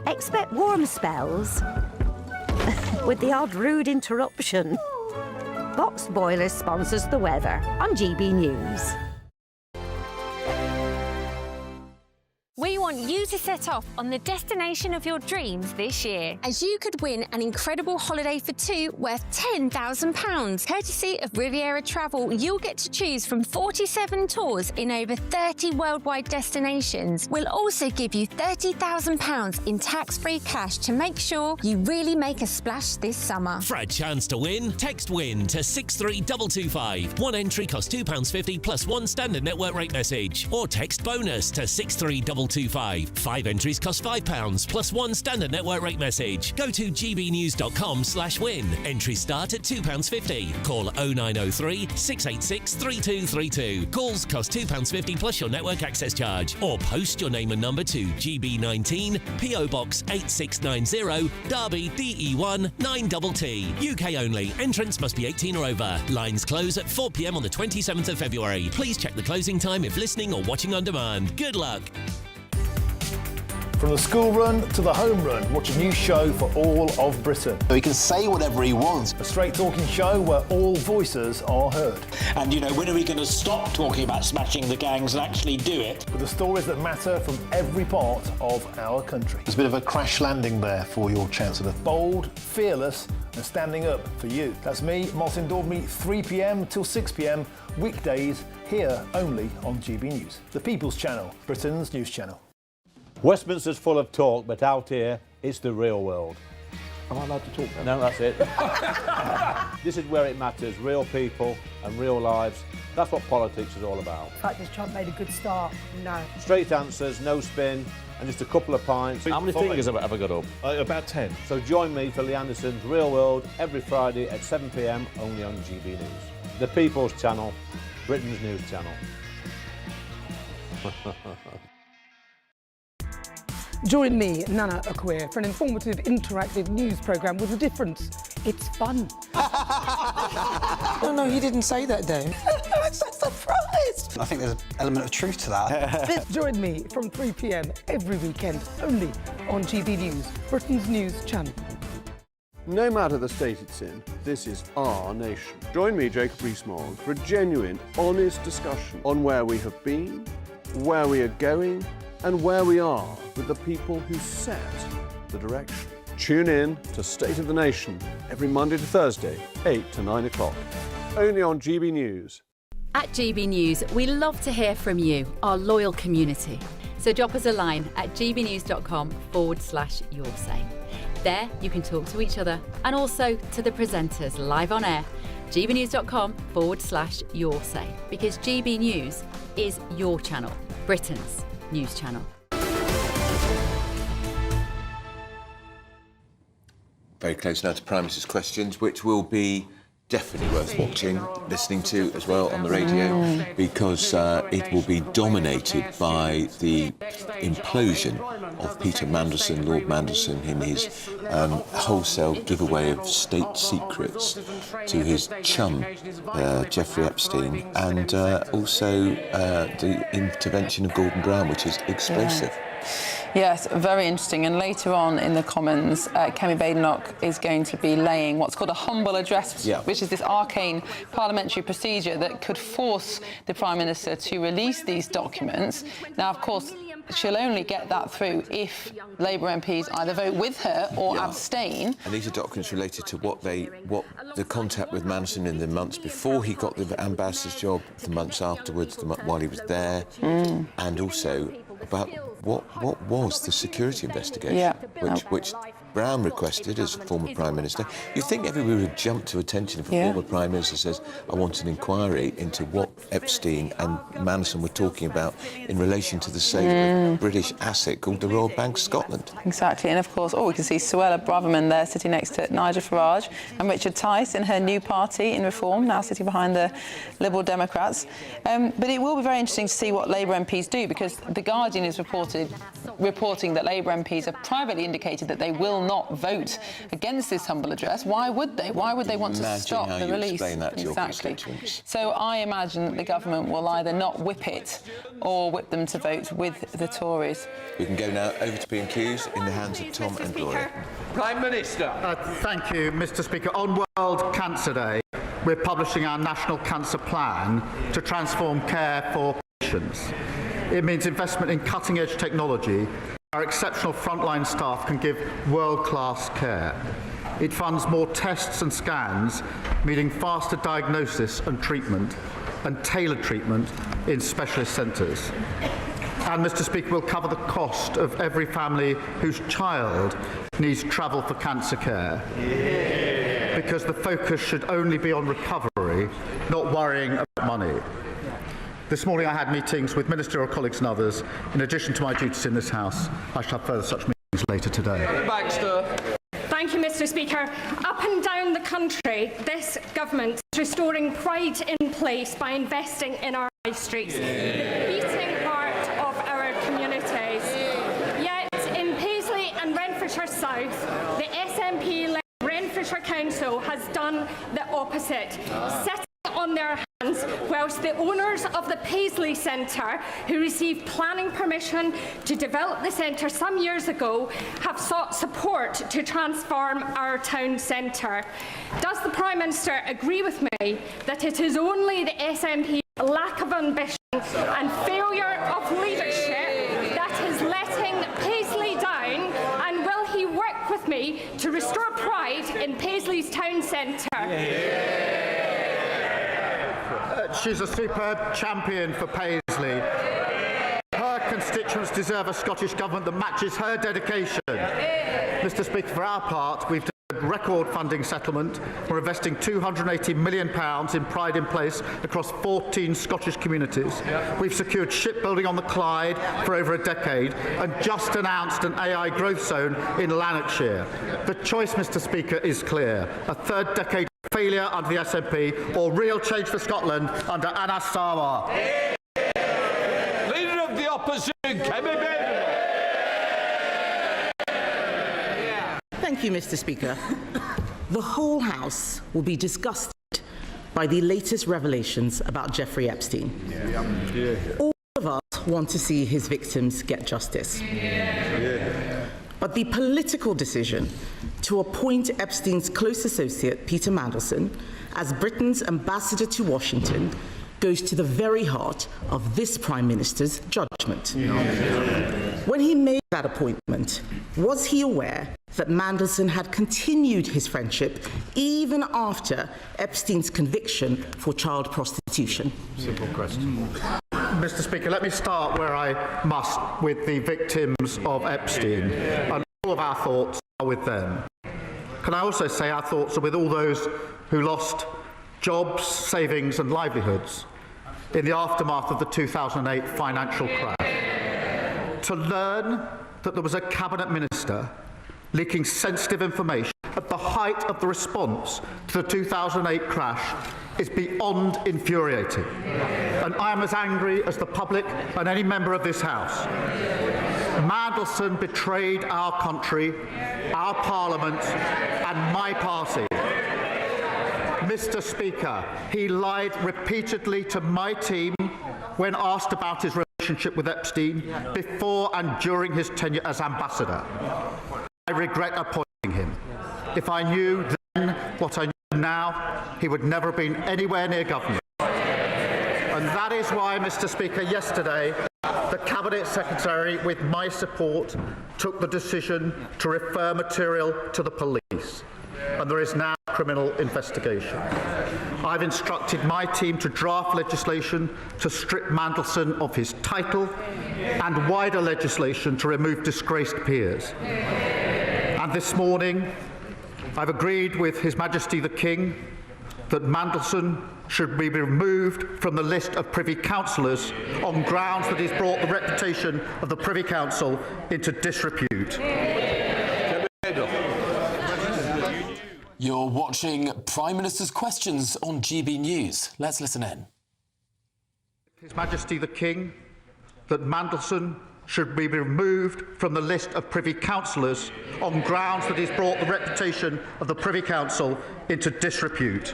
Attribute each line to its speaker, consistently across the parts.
Speaker 1: Expect warm spells with the odd rude interruption. Box Boilers sponsors the weather on GB News.
Speaker 2: We want you to set off on the destination of your dreams this year, as you could win an incredible holiday for two worth £10,000. Courtesy of Riviera Travel, you'll get to choose from 47 tours in over 30 worldwide destinations. We'll also give you £30,000 in tax-free cash to make sure you really make a splash this summer.
Speaker 3: For a chance to win, text WIN to 63225. One entry costs £2.50 plus one standard network rate message. Or text BONUS to 63225. 5 entries cost £5 plus one standard network rate message. Go to gbnews.com/win. Entries start at £2.50. Call 0903 686 3232. Calls cost £2.50 plus your network access charge. Or post your name and number to GB19 PO Box 8690 Derby DE1 9TT. UK only. Entrance must be 18 or over. Lines close at 4 p.m. on the 27th of February. Please check the closing time if listening or watching on demand. Good luck.
Speaker 4: From the school run to the home run, watch a new show for all of Britain.
Speaker 5: So he can say whatever he wants.
Speaker 4: A straight-talking show where all voices are heard.
Speaker 6: And, you know, when are we going to stop talking about smashing the gangs and actually do it?
Speaker 4: With the stories that matter from every part of our country.
Speaker 5: There's a bit of a crash landing there for your Chancellor.
Speaker 4: Bold, fearless and standing up for you. That's me, Martin Daubney, 3 p.m. till 6 p.m, weekdays, here only on GB News. The People's Channel, Britain's news channel.
Speaker 7: Westminster's full of talk, but out here, it's the real world.
Speaker 4: Am I allowed to talk now?
Speaker 7: No, that's it. This is where it matters, real people and real lives. That's what politics is all about.
Speaker 8: In fact, has Trump made a good start? No.
Speaker 7: Straight answers, no spin, and just a couple of pints. How many fingers have I got up?
Speaker 4: About 10.
Speaker 7: So join me for Lee Anderson's Real World every Friday at 7 p.m, only on GB News. The People's Channel, Britain's news channel.
Speaker 8: Join me, Nana Akweer, for an informative, interactive news programme with a difference. It's fun.
Speaker 9: No, you didn't say that, Dave.
Speaker 8: I'm so surprised.
Speaker 9: I think there's an element of truth to that.
Speaker 8: Join me from 3 p.m. every weekend, only on GB News, Britain's news channel.
Speaker 10: No matter the state it's in, this is our nation. Join me, Jacob Rees-Mogg, for a genuine, honest discussion on where we have been, where we are going, and where we are with the people who set the direction. Tune in to State of the Nation every Monday to Thursday, 8 to 9 o'clock, only on GB News.
Speaker 11: At GB News, we love to hear from you, our loyal community. So drop us a line at gbnews.com/yoursay. There you can talk to each other and also to the presenters live on air. gbnews.com/yoursay, because GB News is your channel, Britain's news channel.
Speaker 12: Very close now to Prime Minister's questions, which will be definitely worth watching, listening to as well on the radio, because it will be dominated by the implosion of Peter Mandelson, Lord Mandelson, in his wholesale giveaway of state secrets to his chum, Jeffrey Epstein, and also the intervention of Gordon Brown, which is explosive.
Speaker 13: Yes, very interesting. And later on in the Commons, Kemi Badenoch is going to be laying what's called a humble address, which is this arcane parliamentary procedure that could force the Prime Minister to release these documents. Now, of course, she'll only get that through if Labour MPs either vote with her or abstain.
Speaker 12: And these are documents related to what the contact with Mandelson in the months before he got the ambassador's job, the months afterwards, while he was there, and also about what was the security investigation, which Brown requested as former Prime Minister. You'd think everybody would jump to attention if a former Prime Minister says, I want an inquiry into what Epstein and Mandelson were talking about in relation to the sale of a British asset called the Royal Bank of Scotland.
Speaker 13: Exactly, and of course, we can see Suella Braverman there sitting next to Nigel Farage, and Richard Tice in her new party in Reform, now sitting behind the Liberal Democrats. But it will be very interesting to see what Labour MPs do, because The Guardian is reporting that Labour MPs have privately indicated that they will will not vote against this humble address. Why would they? Why would they want to stop the release?
Speaker 12: Explain that to your
Speaker 13: Exactly.
Speaker 12: constituents.
Speaker 13: So I imagine that the government will either not whip it or whip them to vote with the Tories.
Speaker 12: We can go now over to PMQs in the hands of Tom and Gloria.
Speaker 14: Prime Minister. Thank you, Mr. Speaker. On World Cancer Day, we're publishing our National Cancer Plan to transform care for patients. It means investment in cutting-edge technology. Our exceptional frontline staff can give world-class care. It funds more tests and scans, meaning faster diagnosis and treatment, and tailored treatment in specialist centres. And, Mr. Speaker, we'll cover the cost of every family whose child needs travel for cancer care. Because the focus should only be on recovery, not worrying about money. This morning I had meetings with ministerial colleagues and others. In addition to my duties in this House, I shall have further such meetings later today.
Speaker 15: Baxter. Thank you, Mr. Speaker. Up and down the country, this government is restoring pride in place by investing in our high streets, the beating heart of our communities. Yet in Paisley and Renfrewshire South, the SNP-led Renfrewshire Council has done the opposite, sitting on their hands whilst the owners of the Paisley Centre, who received planning permission to develop the centre some years ago, have sought support to transform our town centre. Does the Prime Minister agree with me that it is only the SNP's lack of ambition and failure of leadership that is letting Paisley down, and will he work with me to restore pride in Paisley's town centre?
Speaker 14: She's a superb champion for Paisley. Her constituents deserve a Scottish Government that matches her dedication. Mr. Speaker, for our part, we've done a record funding settlement. We're investing £280 million in Pride in Place across 14 Scottish communities. We've secured shipbuilding on the Clyde for over a decade and just announced an AI growth zone in Lanarkshire. The choice, Mr. Speaker, is clear. A third decade failure under the SNP or real change for Scotland under Anna Starmer. Leader of the Opposition, Kemi Badenoch.
Speaker 16: Thank you, Mr. Speaker. The whole House will be disgusted by the latest revelations about Jeffrey Epstein. All of us want to see his victims get justice. But the political decision to appoint Epstein's close associate, Peter Mandelson, as Britain's ambassador to Washington goes to the very heart of this Prime Minister's judgment. When he made that appointment, was he aware that Mandelson had continued his friendship even after Epstein's conviction for child prostitution?
Speaker 14: Simple question. Mr. Speaker, let me start where I must with the victims of Epstein. And all of our thoughts are with them. Can I also say our thoughts are with all those who lost jobs, savings and livelihoods in the aftermath of the 2008 financial crash. To learn that there was a cabinet minister leaking sensitive information at the height of the response to the 2008 crash is beyond infuriating. And I am as angry as the public and any member of this House. Mandelson betrayed our country, our Parliament and my party. Mr. Speaker, he lied repeatedly to my team when asked about his relationship with Epstein before and during his tenure as ambassador. I regret appointing him. If I knew then what I know now, he would never have been anywhere near government. And that is why, Mr. Speaker, yesterday, the Cabinet Secretary, with my support, took the decision to refer material to the police. And there is now a criminal investigation. I've instructed my team to draft legislation to strip Mandelson of his title and wider legislation to remove disgraced peers. And this morning, I've agreed with His Majesty the King that Mandelson should be removed from the list of Privy Councillors on grounds that he's brought the reputation of the Privy Council into disrepute.
Speaker 17: You're watching Prime Minister's Questions on GB News. Let's listen in.
Speaker 14: His Majesty the King that Mandelson should be removed from the list of Privy Councillors on grounds that he's brought the reputation of the Privy Council into disrepute.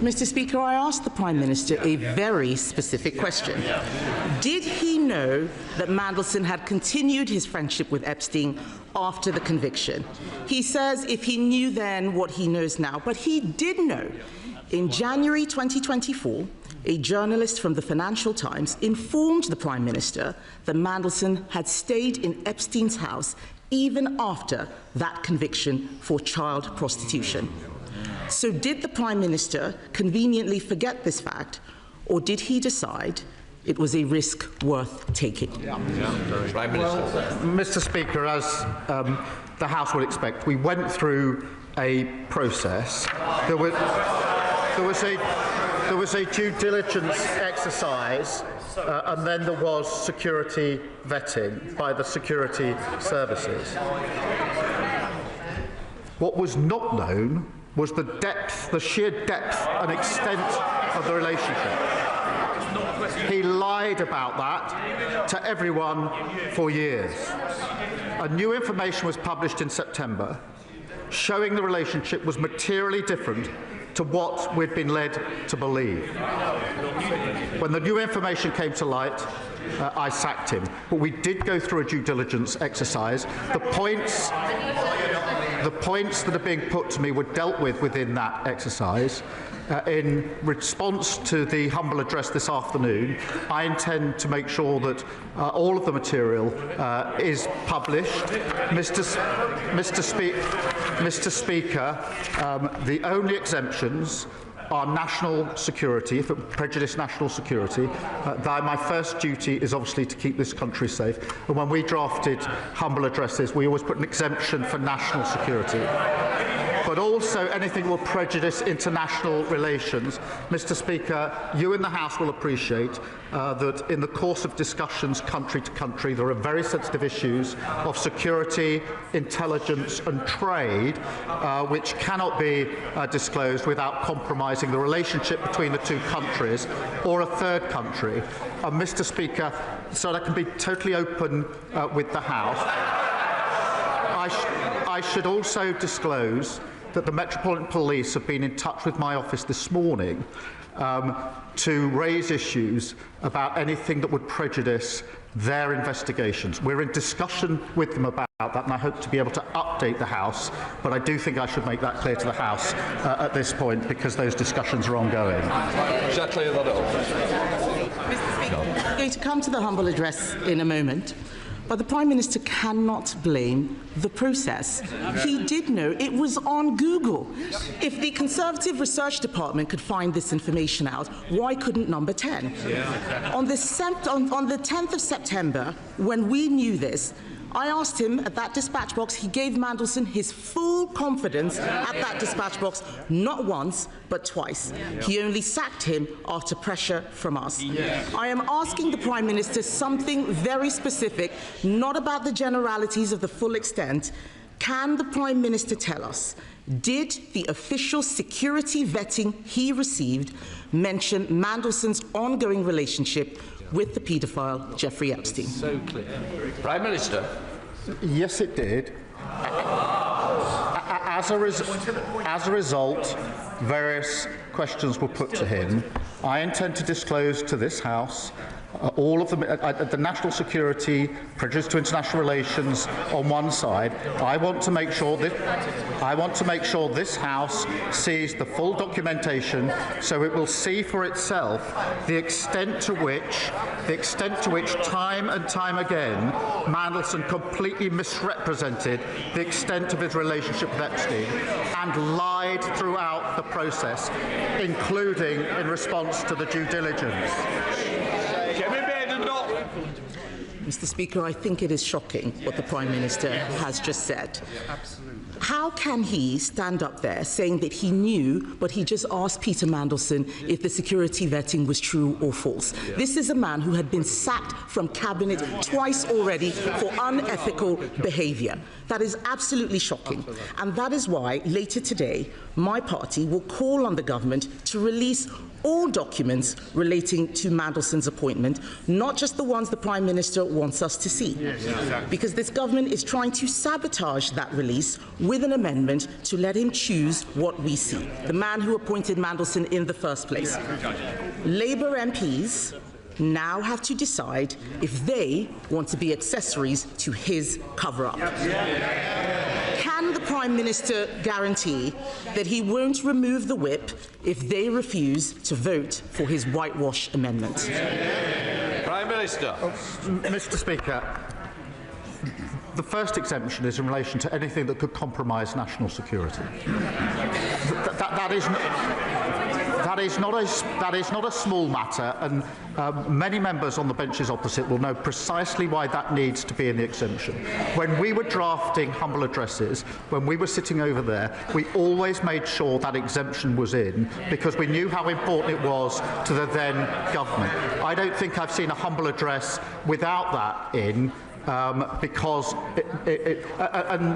Speaker 16: Mr. Speaker, I asked the Prime Minister a very specific question. Did he know that Mandelson had continued his friendship with Epstein after the conviction? He says if he knew then what he knows now, but he did know. In January 2024, a journalist from the Financial Times informed the Prime Minister that Mandelson had stayed in Epstein's house even after that conviction for child prostitution. So did the Prime Minister conveniently forget this fact, or did he decide it was a risk worth taking?
Speaker 14: Prime Minister. Well, Mr. Speaker, as the House would expect, we went through a process. There was a due diligence exercise, and then there was security vetting by the security services. What was not known was the depth, the sheer depth and extent of the relationship. He lied about that to everyone for years. And new information was published in September showing the relationship was materially different to what we'd been led to believe. When the new information came to light, I sacked him. But we did go through a due diligence exercise. The points that are being put to me were dealt with within that exercise. In response to the humble address this afternoon, I intend to make sure that all of the material is published. Mr. Speaker, the only exemptions are national security, if it prejudice national security. My first duty is obviously to keep this country safe. And when we drafted humble addresses, we always put an exemption for national security. But also anything will prejudice international relations. Mr. Speaker, you in the House will appreciate that in the course of discussions country to country, there are very sensitive issues of security, intelligence and trade, which cannot be disclosed without compromising the relationship between the two countries or a third country. Mr. Speaker, so that I can be totally open with the House, I should also disclose that the Metropolitan Police have been in touch with my office this morning to raise issues about anything that would prejudice their investigations. We're in discussion with them about that, and I hope to be able to update the House, but I do think I should make that clear to the House at this point, because those discussions are ongoing.
Speaker 16: Mr. Speaker, I'm going to come to the humble address in a moment. But the Prime Minister cannot blame the process. He did know it was on Google. If the Conservative Research Department could find this information out, why couldn't Number 10? On the 10th of September, when we knew this, I asked him at that dispatch box, he gave Mandelson his full confidence at that dispatch box, not once, but twice. He only sacked him after pressure from us. I am asking the Prime Minister something very specific, not about the generalities of the full extent. Can the Prime Minister tell us, did the official security vetting he received mention Mandelson's ongoing relationship with the paedophile Jeffrey Epstein?
Speaker 6: So clear. Prime Minister.
Speaker 14: Yes, it did. As a result, various questions were put to him. I intend to disclose to this House all of the national security, prejudice to international relations on one side. I want to make sure this House sees the full documentation, so it will see for itself the extent to which time and time again Mandelson completely misrepresented the extent of his relationship with Epstein and lied throughout the process, including in response to the due diligence.
Speaker 16: Mr. Speaker, I think it is shocking what the Prime Minister has just said. How can he stand up there saying that he knew, but he just asked Peter Mandelson if the security vetting was true or false? This is a man who had been sacked from Cabinet twice already for unethical behaviour. That is absolutely shocking. And that is why, later today, my party will call on the government to release all documents relating to Mandelson's appointment, not just the ones the Prime Minister wants us to see. Because this government is trying to sabotage that release with an amendment to let him choose what we see, the man who appointed Mandelson in the first place. Labour MPs now have to decide if they want to be accessories to his cover-up. Can the Prime Minister guarantee that he won't remove the whip if they refuse to vote for his whitewash amendment?
Speaker 7: Prime Minister.
Speaker 14: Mr. Speaker, the first exemption is in relation to anything that could compromise national security. That is not a small matter, and many members on the benches opposite will know precisely why that needs to be in the exemption. When we were drafting humble addresses, when we were sitting over there, we always made sure that exemption was in because we knew how important it was to the then government. I don't think I've seen a humble address without that in. Because and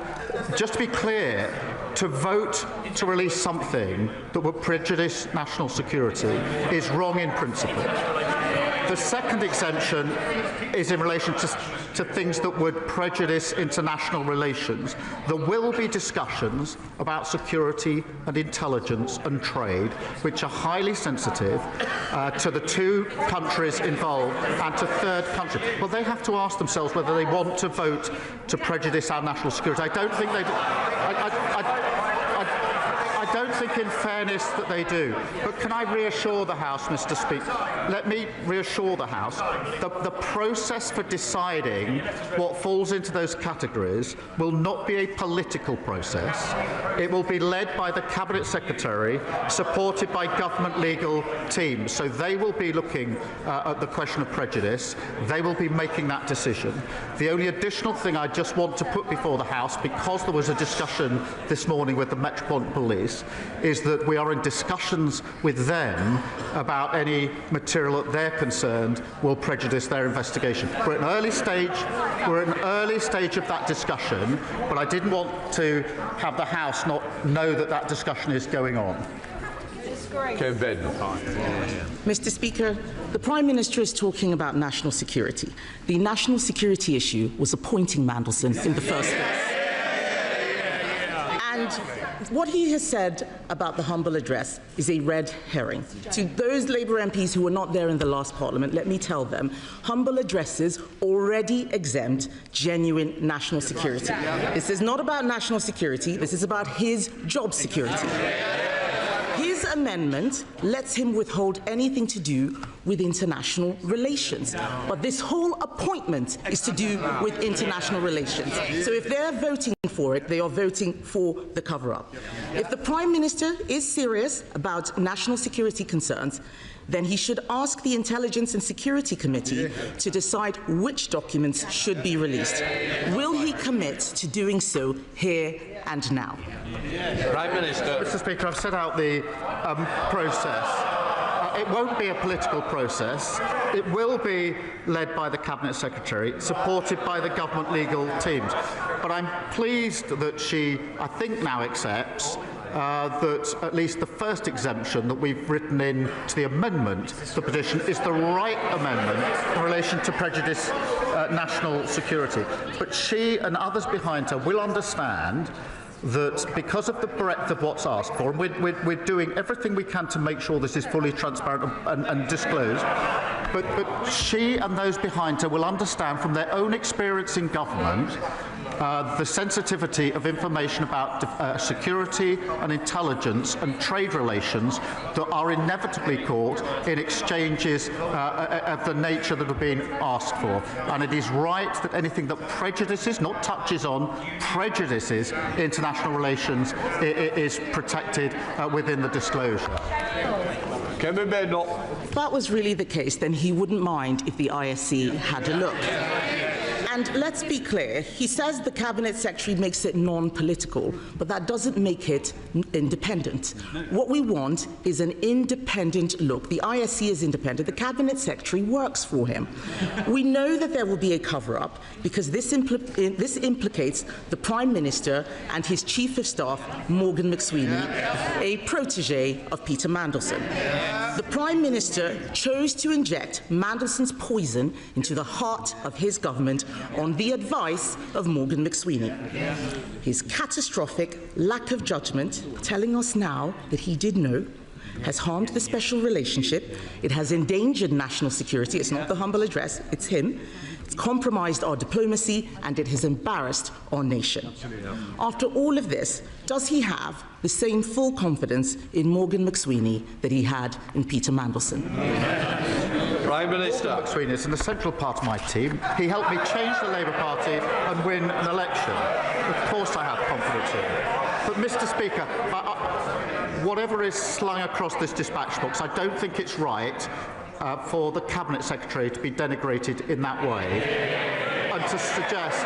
Speaker 14: just to be clear, to vote to release something that would prejudice national security is wrong in principle. The second exemption is in relation to things that would prejudice international relations. There will be discussions about security and intelligence and trade, which are highly sensitive to the two countries involved and to third countries. Well, they have to ask themselves whether they want to vote to prejudice our national security. I don't think they do. I don't think, in fairness, that they do. But can I reassure the House, Mr. Speaker? Let me reassure the House that the process for deciding what falls into those categories will not be a political process. It will be led by the Cabinet Secretary, supported by government legal teams. So they will be looking at the question of prejudice. They will be making that decision. The only additional thing I just want to put before the House, because there was a discussion this morning with the Metropolitan Police, is that we are in discussions with them about any material that they're concerned will prejudice their investigation. We're at an early stage. We're at an early stage of that discussion, but I didn't want to have the House not know that that discussion is going on.
Speaker 16: Mr. Speaker, the Prime Minister is talking about national security. The national security issue was appointing Mandelson in the first place. And what he has said about the humble address is a red herring. To those Labour MPs who were not there in the last Parliament, let me tell them, humble addresses already exempt genuine national security. This is not about national security, this is about his job security. His amendment lets him withhold anything to do with international relations. But this whole appointment is to do with international relations. So if they're voting for it, they are voting for the cover-up. If the Prime Minister is serious about national security concerns, then he should ask the Intelligence and Security Committee to decide which documents should be released. Will he commit to doing so here and now?
Speaker 14: Prime Minister. Mr. Speaker, I've set out the process. It won't be a political process. It will be led by the Cabinet Secretary, supported by the government legal teams. But I'm pleased that she, I think, now accepts that at least the first exemption that we've written in to the amendment, the petition, is the right amendment in relation to prejudice national security. But she and others behind her will understand that because of the breadth of what's asked for, and we're doing everything we can to make sure this is fully transparent and disclosed, but she and those behind her will understand from their own experience in government the sensitivity of information about security and intelligence and trade relations that are inevitably caught in exchanges of the nature that are being asked for. And it is right that anything that prejudices, not touches on, prejudices international relations is protected within the disclosure.
Speaker 16: Kemi Badenoch. If that was really the case, then he wouldn't mind if the ISC had a look. And let's be clear, he says the Cabinet Secretary makes it non-political, but that doesn't make it independent. What we want is an independent look. The ISC is independent. The Cabinet Secretary works for him. We know that there will be a cover-up because this implicates the Prime Minister and his Chief of Staff, Morgan McSweeney, a protege of Peter Mandelson. The Prime Minister chose to inject Mandelson's poison into the heart of his government on the advice of Morgan McSweeney. His catastrophic lack of judgment, telling us now that he did know, has harmed the special relationship. It has endangered national security. It's not the humble address, it's him. It's compromised our diplomacy and it has embarrassed our nation. After all of this, does he have the same full confidence in Morgan McSweeney that he had in Peter Mandelson?
Speaker 14: Prime Minister. McSweeney is an essential part of my team. He helped me change the Labour Party and win an election. Of course I have confidence in him. But, Mr. Speaker, whatever is slung across this dispatch box, I don't think it's right for the Cabinet Secretary to be denigrated in that way and to suggest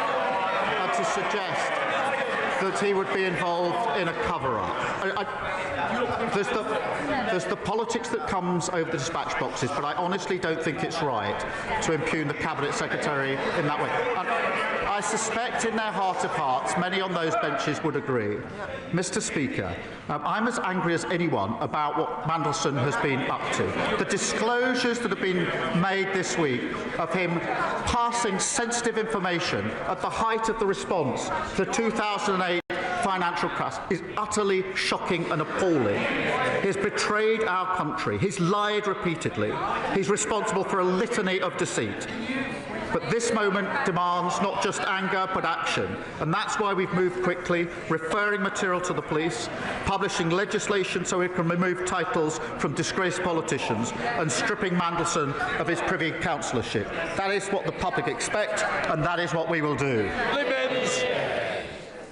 Speaker 14: that he would be involved in a cover-up. There's the politics that comes over the dispatch boxes, but I honestly don't think it's right to impugn the Cabinet Secretary in that way. And I suspect in their heart of hearts, many on those benches would agree. Mr. Speaker, I'm as angry as anyone about what Mandelson has been up to. The disclosures that have been made this week of him passing sensitive information at the height of the response to the 2008 financial crash is utterly shocking and appalling. He's betrayed our country. He's lied repeatedly. He's responsible for a litany of deceit. But this moment demands not just anger, but action. And that's why we've moved quickly, referring material to the police, publishing legislation so we can remove titles from disgraced politicians, and stripping Mandelson of his Privy Councillorship. That is what the public expect, and that is what we will do.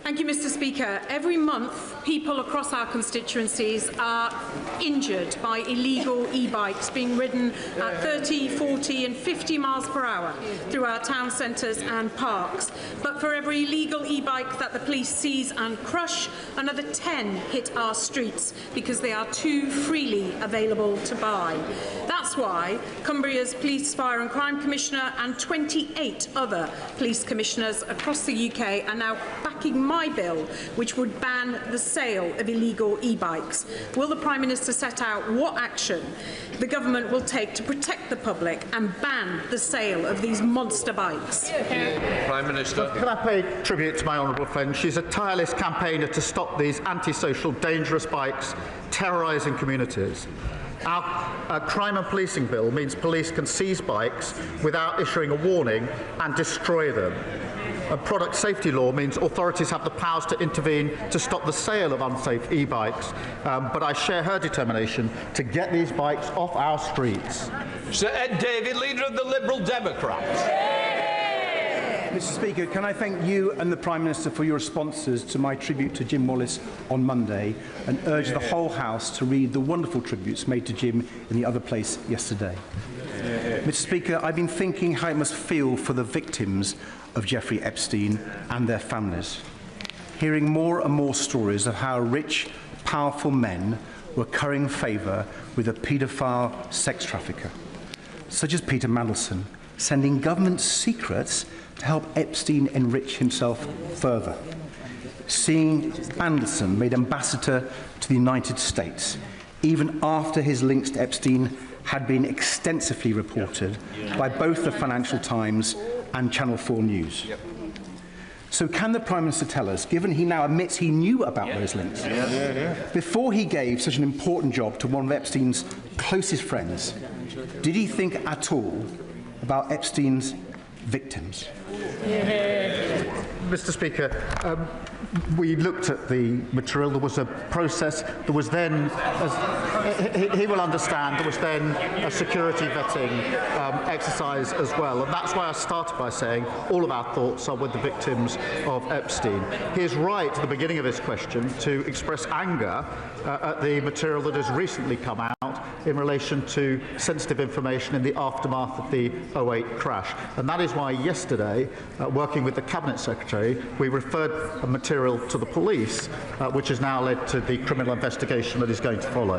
Speaker 18: Thank you, Mr. Speaker. Every month, people across our constituencies are injured by illegal e-bikes being ridden at 30, 40 and 50 miles per hour through our town centres and parks. But for every illegal e-bike that the police seize and crush, another 10 hit our streets because they are too freely available to buy. That's why Cumbria's Police, Fire and Crime Commissioner and 28 other police commissioners across the UK are now backing my bill, which would ban the sale of illegal e-bikes. Will the Prime Minister set out what action the government will take to protect the public and ban the sale of these monster bikes?
Speaker 14: Prime Minister. Can I pay tribute to my honourable friend? She's a tireless campaigner to stop these antisocial, dangerous bikes terrorising communities. Our crime and policing bill means police can seize bikes without issuing a warning and destroy them. And product safety law means authorities have the powers to intervene to stop the sale of unsafe e-bikes. But I share her determination to get these bikes off our streets.
Speaker 19: Sir Ed Davey, leader of the Liberal Democrats.
Speaker 20: Mr. Speaker, can I thank you and the Prime Minister for your responses to my tribute to Jim Wallace on Monday and urge the whole House to read the wonderful tributes made to Jim in the other place yesterday. Mr. Speaker, I've been thinking how it must feel for the victims of Jeffrey Epstein and their families, hearing more and more stories of how rich, powerful men were currying favour with a paedophile sex trafficker, such as Peter Mandelson, sending government secrets to help Epstein enrich himself further. Seeing Mandelson made ambassador to the United States, even after his links to Epstein had been extensively reported by both the Financial Times and Channel 4 News. So can the Prime Minister tell us, given he now admits he knew about those links, before he gave such an important job to one of Epstein's closest friends, did he think at all about Epstein's victims?
Speaker 14: Mr. Speaker, we looked at the material. There was a process. There was then, as he will understand, there was then a security vetting exercise as well. And that's why I started by saying all of our thoughts are with the victims of Epstein. He is right at the beginning of his question to express anger at the material that has recently come out in relation to sensitive information in the aftermath of the 08 crash. And that is why yesterday, working with the Cabinet Secretary, we referred a material to the police, which has now led to the criminal investigation that is going to follow.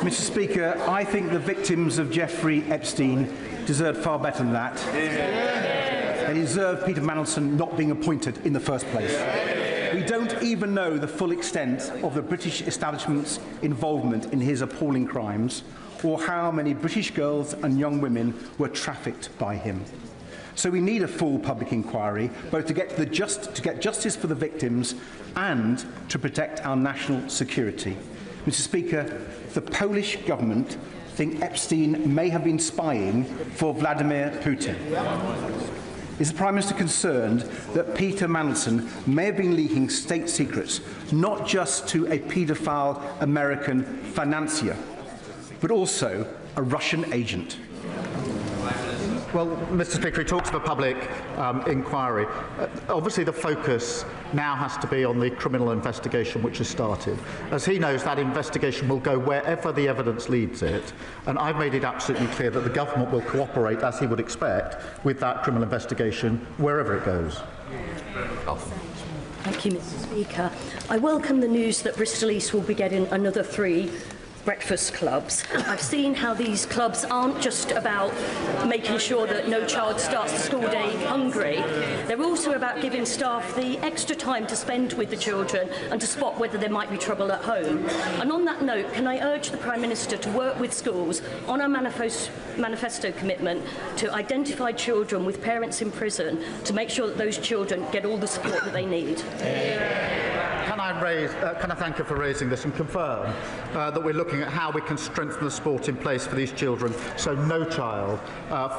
Speaker 20: Mr. Speaker, I think the victims of Jeffrey Epstein deserve far better than that. They deserve Peter Mandelson not being appointed in the first place. We don't even know the full extent of the British establishment's involvement in his appalling crimes, or how many British girls and young women were trafficked by him. So we need a full public inquiry, both to get justice for the victims and to protect our national security. Mr. Speaker, the Polish government think Epstein may have been spying for Vladimir Putin. Is the Prime Minister concerned that Peter Mandelson may have been leaking state secrets, not just to a paedophile American financier, but also a Russian agent?
Speaker 14: Well, Mr. Speaker, he talks of a public inquiry. Obviously, the focus now has to be on the criminal investigation which has started. As he knows, that investigation will go wherever the evidence leads it, and I've made it absolutely clear that the government will cooperate, as he would expect, with that criminal investigation wherever it goes.
Speaker 21: Thank you, Mr. Speaker. I welcome the news that Bristol East will be getting another 3 breakfast clubs. I've seen how these clubs aren't just about making sure that no child starts the school day hungry. They're also about giving staff the extra time to spend with the children and to spot whether there might be trouble at home. And on that note, can I urge the Prime Minister to work with schools on our manifesto commitment to identify children with parents in prison to make sure that those children get all the support that they need?
Speaker 14: Can I thank her for raising this and confirm that we're looking at how we can strengthen the support in place for these children so no child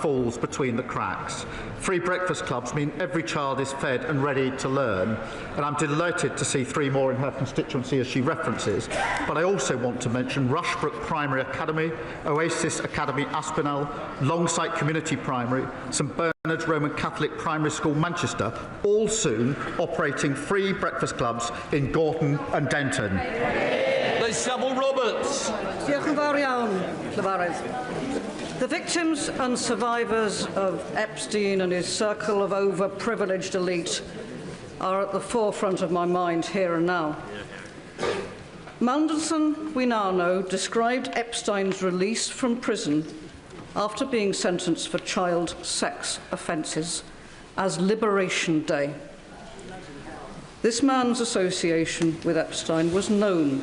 Speaker 14: falls between the cracks. Free breakfast clubs mean every child is fed and ready to learn, and I'm delighted to see 3 more in her constituency as she references. But I also want to mention Rushbrook Primary Academy, Oasis Academy Aspinall, Longsight Community Primary, St Bernard's Roman Catholic Primary School Manchester, all soon operating free breakfast clubs in Gorton and Denton.
Speaker 19: Sybil Roberts.
Speaker 22: Diolch yn fawr iawn, Llyfarydd. The victims and survivors of Epstein and his circle of overprivileged elite are at the forefront of my mind here and now. Mandelson, we now know, described Epstein's release from prison after being sentenced for child sex offences as Liberation Day. This man's association with Epstein was known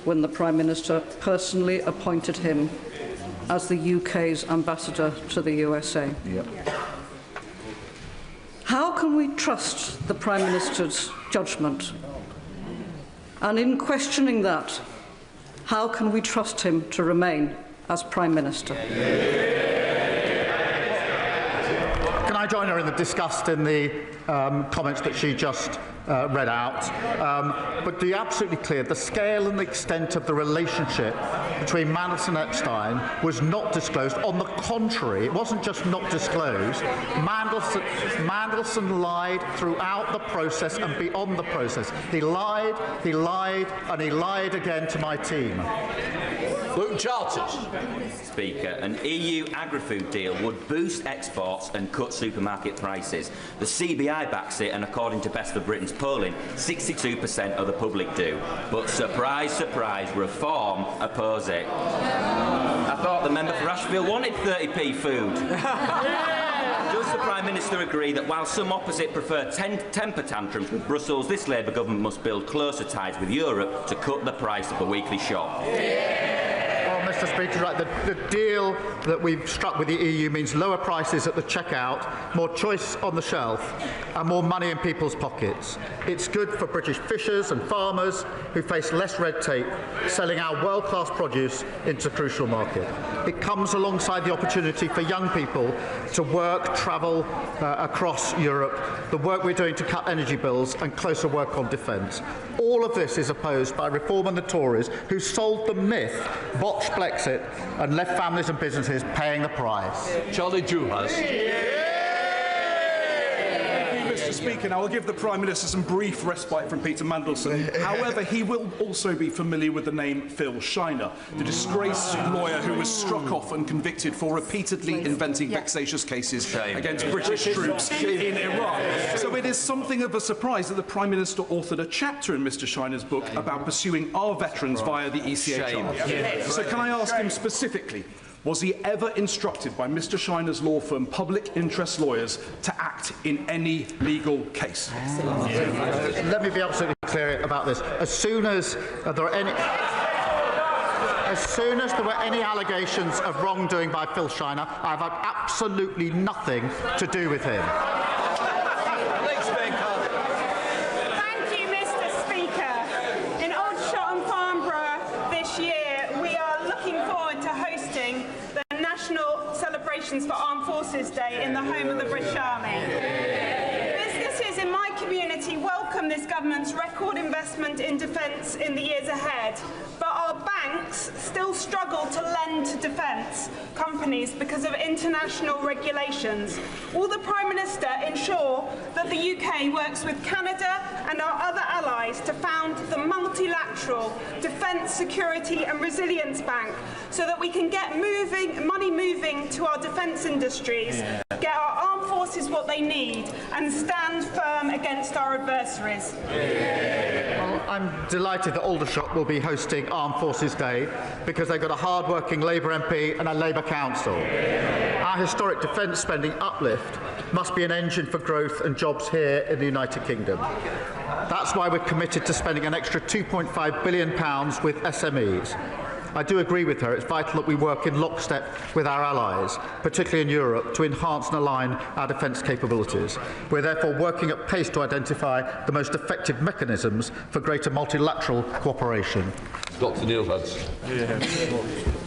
Speaker 22: when the Prime Minister personally appointed him as the UK's ambassador to the USA.
Speaker 14: Yep.
Speaker 22: How can we trust the Prime Minister's judgment? And in questioning that, how can we trust him to remain as Prime Minister?
Speaker 14: Can I join her in the disgust in the comments that she just read out? But to be absolutely clear, the scale and the extent of the relationship between Mandelson and Epstein was not disclosed. On the contrary, it wasn't just not disclosed. Mandelson lied throughout the process and beyond the process. He lied, and he lied again to my team.
Speaker 19: Luke Charters.
Speaker 23: Speaker, an EU agri-food deal would boost exports and cut supermarket prices. The CBI backs it, and according to Best for Britain's polling, 62% of the public do. But surprise, surprise, Reform oppose it. I thought the member for Ashfield wanted 30p food. Does the Prime Minister agree that while some opposite prefer temper tantrums with Brussels, this Labour government must build closer ties with Europe to cut the price of a weekly shop?
Speaker 14: Well, Mr. Mr. Speaker, right. The deal that we've struck with the EU means lower prices at the checkout, more choice on the shelf, and more money in people's pockets. It's good for British fishers and farmers who face less red tape, selling our world-class produce into the crucial market. It comes alongside the opportunity for young people to work, travel across Europe, the work we're doing to cut energy bills, and closer work on defence. All of this is opposed by Reform and the Tories, who sold the myth, botched Brexit, and left families and businesses paying the price.
Speaker 19: Charlie Juhas.
Speaker 1: Mr. Speaker, now I'll give the Prime Minister some brief respite from Peter Mandelson. However, he will also be familiar with the name Phil Shiner, the disgraced lawyer who was struck off and convicted for repeatedly inventing vexatious cases against British troops in Iraq. So it is something of a surprise that the Prime Minister authored a chapter in Mr. Shiner's book about pursuing our veterans via the ECHR. So can I ask him specifically, was he ever instructed by Mr. Shiner's law firm, Public Interest Lawyers, to act in any legal case?
Speaker 14: Let me be absolutely clear about this. As soon as there were any allegations of wrongdoing by Phil Shiner, I've had absolutely nothing to do with him.
Speaker 2: Thank you, Mr. Speaker. In Aldershot and Farnborough this year, we are looking forward to hosting the National Celebrations for Armed Forces Day in the home of the British Army. Businesses in my community welcome this government's record investment in defence in the years ahead, but our banks still struggle to lend to defence companies because of international regulations. Will the Prime Minister ensure that the UK works with Canada and our other allies to found the multilateral Defence, Security and Resilience Bank so that we can get money moving to our defence industries, get our armed forces what they need, and stand firm against our adversaries?
Speaker 14: Well, I'm delighted that Aldershot will be hosting Armed Forces Day because they've got a hard-working Labour MP and a Labour council. Our historic defence spending uplift must be an engine for growth and jobs here in the United Kingdom. That's why we're committed to spending an extra £2.5 billion with SMEs. I do agree with her. It's vital that we work in lockstep with our allies, particularly in Europe, to enhance and align our defence capabilities. We're therefore working at pace to identify the most effective mechanisms for greater multilateral cooperation.
Speaker 19: Dr. Neil Hudson.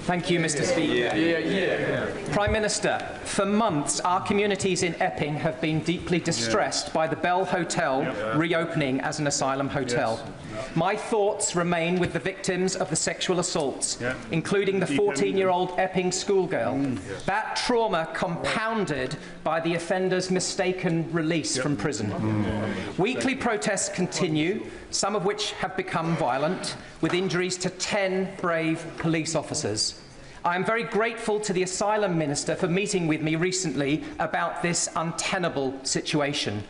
Speaker 3: Thank you, Mr. Speaker. Prime Minister, for months our communities in Epping have been deeply distressed by the Bell Hotel reopening as an asylum hotel. My thoughts remain with the victims of the sexual assaults, including the 14-year-old Epping schoolgirl. That trauma compounded by the offender's mistaken release from prison. Weekly protests continue, some of which have become violent, with injuries to 10 brave police officers. I am very grateful to the Asylum Minister for meeting with me recently about this untenable situation.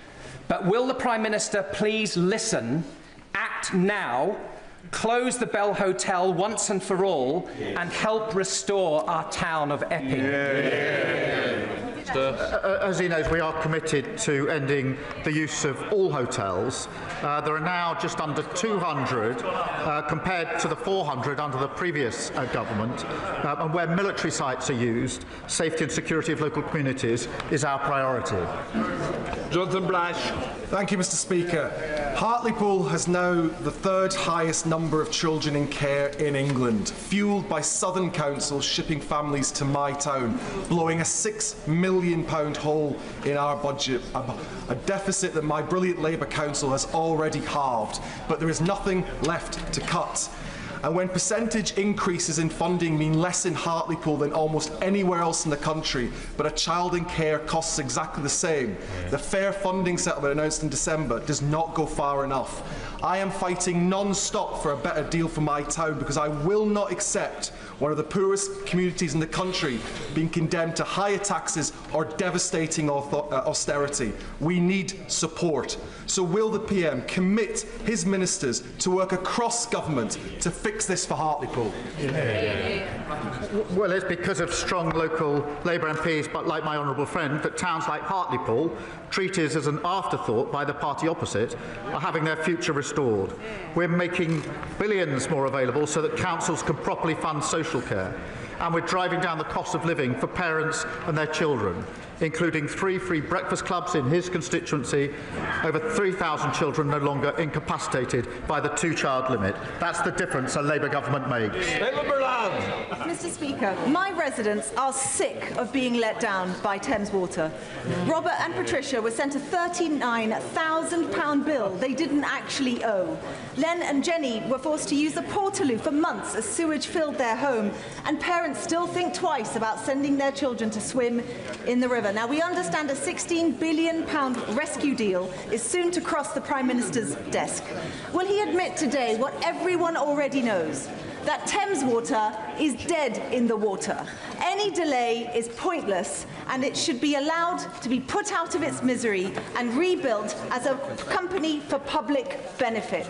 Speaker 3: But will the Prime Minister please listen, act now, close the Bell Hotel once and for all, and help restore our town of Epping?
Speaker 14: As he knows, we are committed to ending the use of all hotels. There are now just under 200 compared to the 400 under the previous government, and where military sites are used, safety and security of local communities is our priority.
Speaker 1: Jonathan Blash.
Speaker 24: Thank you, Mr. Speaker. Hartlepool has now the third highest number of children in care in England, fuelled by Southern Council shipping families to my town, blowing a £6 million hole in our budget, a deficit that my brilliant Labour Council has already halved, but there is nothing left to cut. And when percentage increases in funding mean less in Hartlepool than almost anywhere else in the country, but a child in care costs exactly the same, the fair funding settlement announced in December does not go far enough. I am fighting non-stop for a better deal for my town because I will not accept one of the poorest communities in the country being condemned to higher taxes or devastating austerity. We need support. So will the PM commit his ministers to work across government to fix this for Hartlepool.
Speaker 14: Well, it's because of strong local Labour MPs, but like my honourable friend, that towns like Hartlepool, treated as an afterthought by the party opposite, are having their future restored. We're making billions more available so that councils can properly fund social care. And we're driving down the cost of living for parents and their children, including 3 free breakfast clubs in his constituency, over 3,000 children no longer incapacitated by the 2-child limit. That's the difference a Labour government makes.
Speaker 4: Mr. Speaker, my residents are sick of being let down by Thames Water. Robert and Patricia were sent a £39,000 bill they didn't actually owe. Len and Jenny were forced to use the Portaloo for months as sewage filled their home, and parents still think twice about sending their children to swim in the river. Now, we understand a £16 billion rescue deal is soon to cross the Prime Minister's desk. Will he admit today what everyone already knows? That Thames Water is dead in the water. Any delay is pointless, and it should be allowed to be put out of its misery and rebuilt as a company for public benefit.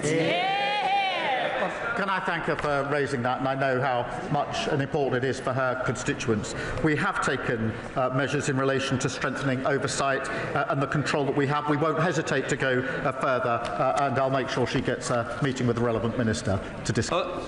Speaker 14: Can I thank her for raising that, and I know how much and important it is for her constituents. We have taken measures in relation to strengthening oversight and the control that we have. We won't hesitate to go further, and I'll make sure she gets a meeting with the relevant minister to discuss.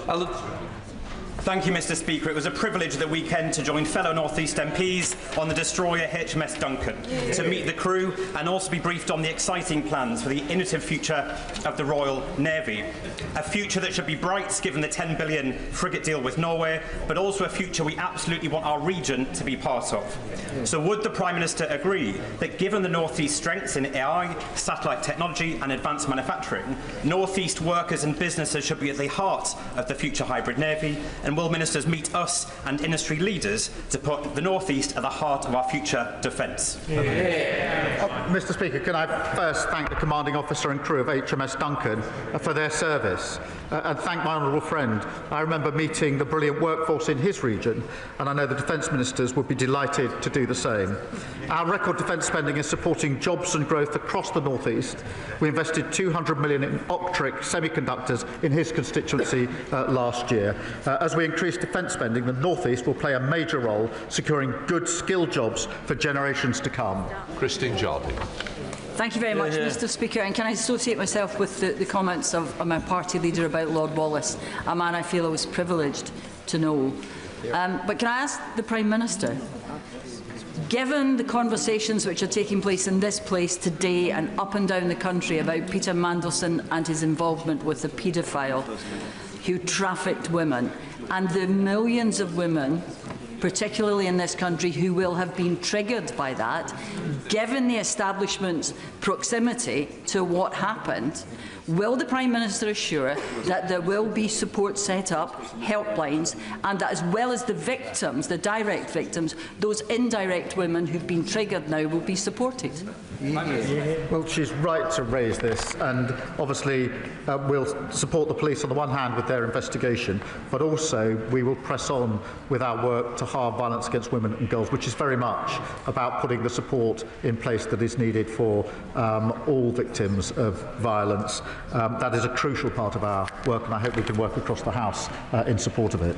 Speaker 5: Thank you, Mr. Speaker. It was a privilege at the weekend to join fellow North East MPs on the destroyer HMS Duncan, to meet the crew and also be briefed on the exciting plans for the innovative future of the Royal Navy. A future that should be bright given the £10 billion frigate deal with Norway, but also a future we absolutely want our region to be part of. So would the Prime Minister agree that given the North East strengths in AI, satellite technology and advanced manufacturing, North East workers and businesses should be at the heart of the future hybrid Navy? And will ministers meet us and industry leaders to put the North East at the heart of our future defence?
Speaker 14: Mr. Speaker, can I first thank the commanding officer and crew of HMS Duncan for their service, and thank my honourable friend. I remember meeting the brilliant workforce in his region, and I know the defence ministers would be delighted to do the same. Our record defence spending is supporting jobs and growth across the North East. We invested £200 million in Octric semiconductors in his constituency last year. As we increase defence spending, the North East will play a major role securing good skilled jobs for generations to come.
Speaker 19: Christine Jardine.
Speaker 8: Thank you very much, Mr. Speaker. And can I associate myself with the comments of my party leader about Lord Wallace, a man I feel I was privileged to know. But can I ask the Prime Minister, given the conversations which are taking place in this place today and up and down the country about Peter Mandelson and his involvement with the paedophile who trafficked women, and the millions of women, particularly in this country, who will have been triggered by that, given the establishment's proximity to what happened, will the Prime Minister assure that there will be support set up, helplines, and that as well as the victims, the direct victims, those indirect women who've been triggered now will be supported?
Speaker 14: Well, she's right to raise this, and obviously we'll support the police on the one hand with their investigation, but also we will press on with our work to halve violence against women and girls, which is very much about putting the support in place that is needed for all victims of violence. That is a crucial part of our work, and I hope we can work across the House in support of it.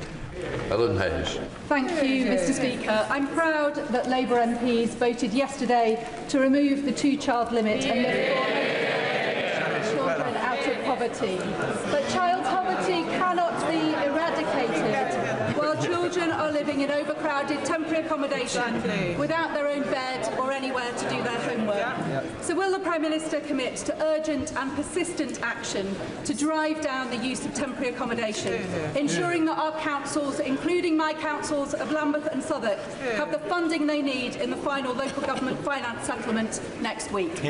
Speaker 19: Ellen Hayes.
Speaker 9: Thank you, Mr. Speaker. I'm proud that Labour MPs voted yesterday to remove the 2-child limit and lift children out of poverty. But child poverty cannot be eradicated while children are living in overcrowded temporary accommodation without their own bed or anywhere to do their homework. So will the Prime Minister commit to urgent and persistent action to drive down the use of temporary accommodation, ensuring that our councils, including my councils of Lambeth and Southwark, have the funding they need in the final local government finance settlement next week?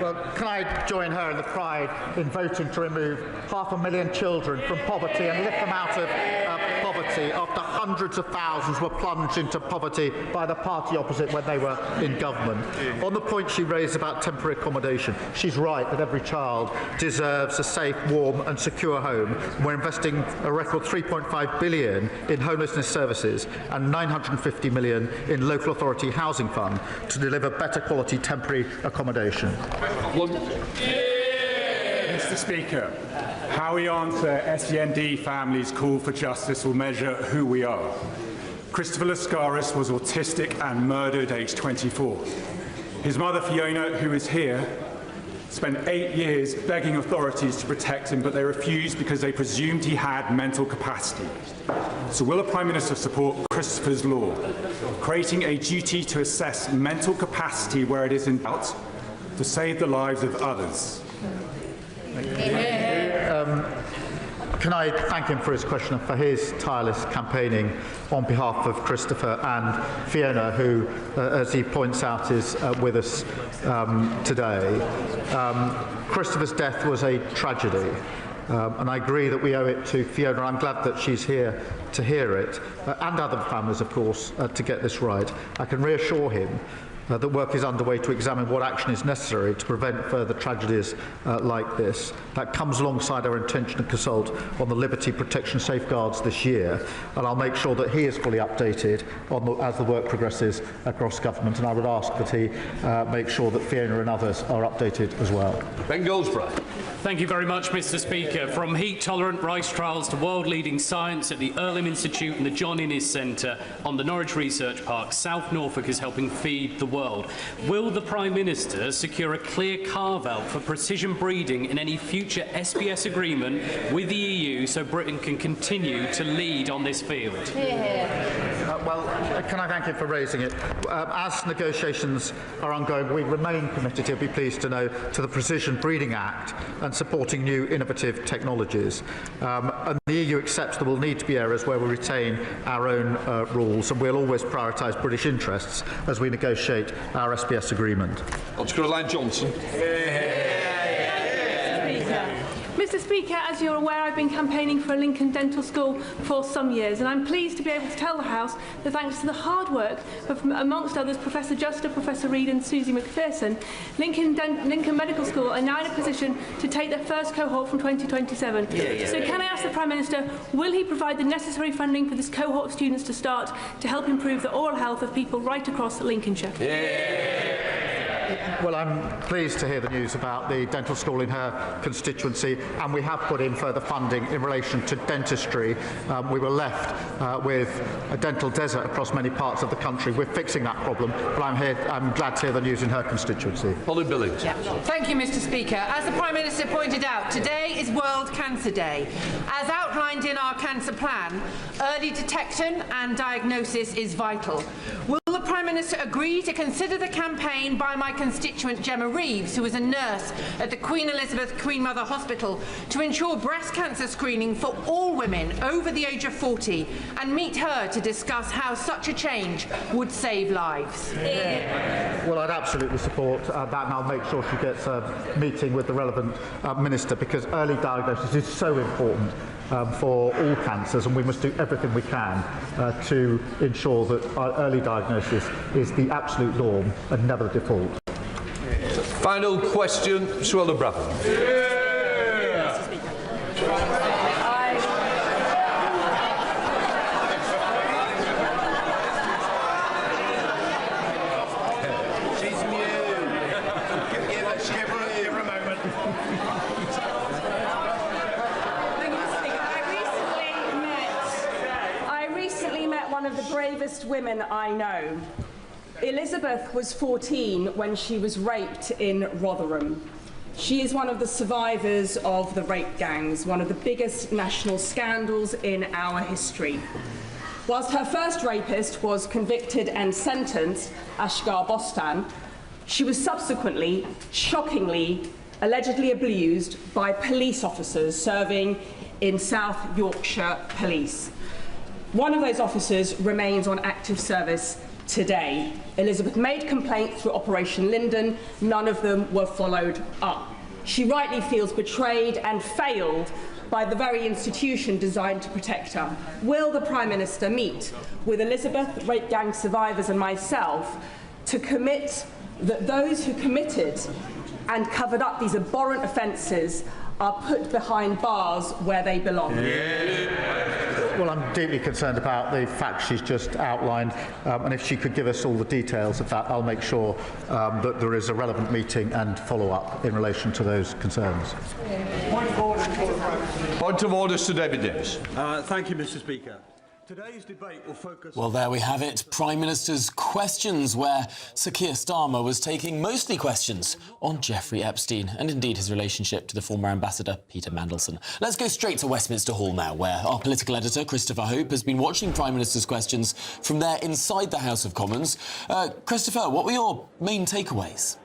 Speaker 14: Well, can I join her in the pride in voting to remove 500,000 children from poverty and lift them out of poverty after hundreds of thousands were plunged into poverty by the party opposite when they were in government? On the point she raised about temporary accommodation, she's right that every child deserves a safe, warm and secure home. We're investing a record £3.5 billion in homelessness services and £950 million in local authority housing fund to deliver better quality temporary accommodation.
Speaker 10: Mr. Speaker, how we answer SEND families' call for justice will measure who we are. Christopher Lascaris was autistic and murdered aged 24. His mother, Fiona, who is here, spent 8 years begging authorities to protect him, but they refused because they presumed he had mental capacity. So will the Prime Minister support Christopher's law, creating a duty to assess mental capacity where it is in doubt, to save the lives of others?
Speaker 14: Can I thank him for his question and for his tireless campaigning on behalf of Christopher and Fiona, who, as he points out, is with us today. Christopher's death was a tragedy, and I agree that we owe it to Fiona. I'm glad that she's here to hear it, and other families, of course, to get this right. I can reassure him that work is underway to examine what action is necessary to prevent further tragedies like this. That comes alongside our intention to consult on the liberty protection safeguards this year, and I'll make sure that he is fully updated on as the work progresses across government, and I would ask that he make sure that Fiona and others are updated as well.
Speaker 19: Ben Goldsborough.
Speaker 11: Thank you very much, Mr. Speaker. From heat-tolerant rice trials to world-leading science at the Earlham Institute and the John Innes Centre on the Norwich Research Park, South Norfolk is helping feed the world. Will the Prime Minister secure a clear carve-out for precision breeding in any future SPS agreement with the EU so Britain can continue to lead on this field?
Speaker 14: Well, can I thank him for raising it? As negotiations are ongoing, we remain committed, you'll be pleased to know, to the Precision Breeding Act and supporting new innovative technologies. And the EU accepts there will need to be areas where we retain our own rules, and we'll always prioritise British interests as we negotiate our SPS agreement.
Speaker 19: Caroline Johnson.
Speaker 9: Mr. Speaker, as you're aware, I've been campaigning for a Lincoln Dental School for some years, and I'm pleased to be able to tell the House that thanks to the hard work of, amongst others, Professor Juster, Professor Reid and Susie McPherson, Lincoln Medical School are now in a position to take their first cohort from 2027. So can I ask the Prime Minister, will he provide the necessary funding for this cohort of students to start to help improve the oral health of people right across Lincolnshire?
Speaker 14: Well, I'm pleased to hear the news about the dental school in her constituency, and we have put in further funding in relation to dentistry. We were left with a dental desert across many parts of the country. We're fixing that problem, but I'm glad to hear the news in her constituency.
Speaker 19: Polly Billings.
Speaker 12: Thank you, Mr. Speaker. As the Prime Minister pointed out, today is World Cancer Day. As outlined in our cancer plan, early detection and diagnosis is vital. Will the Prime Minister agree to consider the campaign by my constituent Gemma Reeves, who is a nurse at the Queen Elizabeth Queen Mother Hospital, to ensure breast cancer screening for all women over the age of 40, and meet her to discuss how such a change would save lives?
Speaker 14: Well, I'd absolutely support that, and I'll make sure she gets a meeting with the relevant minister, because early diagnosis is so important for all cancers, and we must do everything we can to ensure that our early diagnosis is the absolute norm and never the default.
Speaker 19: Final question, Suella Brabham.
Speaker 2: Women I know. Elizabeth was 14 when she was raped in Rotherham. She is one of the survivors of the rape gangs, one of the biggest national scandals in our history. Whilst her first rapist was convicted and sentenced, Ashgar Bostan, she was subsequently, shockingly, allegedly abused by police officers serving in South Yorkshire Police. One of those officers remains on active service today. Elizabeth made complaint through Operation Linden. None of them were followed up. She rightly feels betrayed and failed by the very institution designed to protect her. Will the Prime Minister meet with Elizabeth, rape gang survivors and myself to commit that those who committed and covered up these abhorrent offences are put behind bars where they belong?
Speaker 14: Well, I'm deeply concerned about the facts she's just outlined, and if she could give us all the details of that, I'll make sure that there is a relevant meeting and follow-up in relation to those concerns.
Speaker 19: Point of order, Sir David Davis.
Speaker 20: Thank you, Mr. Speaker. Today's debate will focus...
Speaker 6: Well, there we have it. Prime Minister's Questions, where Sir Keir Starmer was taking mostly questions on Jeffrey Epstein and indeed his relationship to the former ambassador, Peter Mandelson. Let's go straight to Westminster Hall now, where our political editor, Christopher Hope, has been watching Prime Minister's Questions from there inside the House of Commons. Christopher, what were your main takeaways?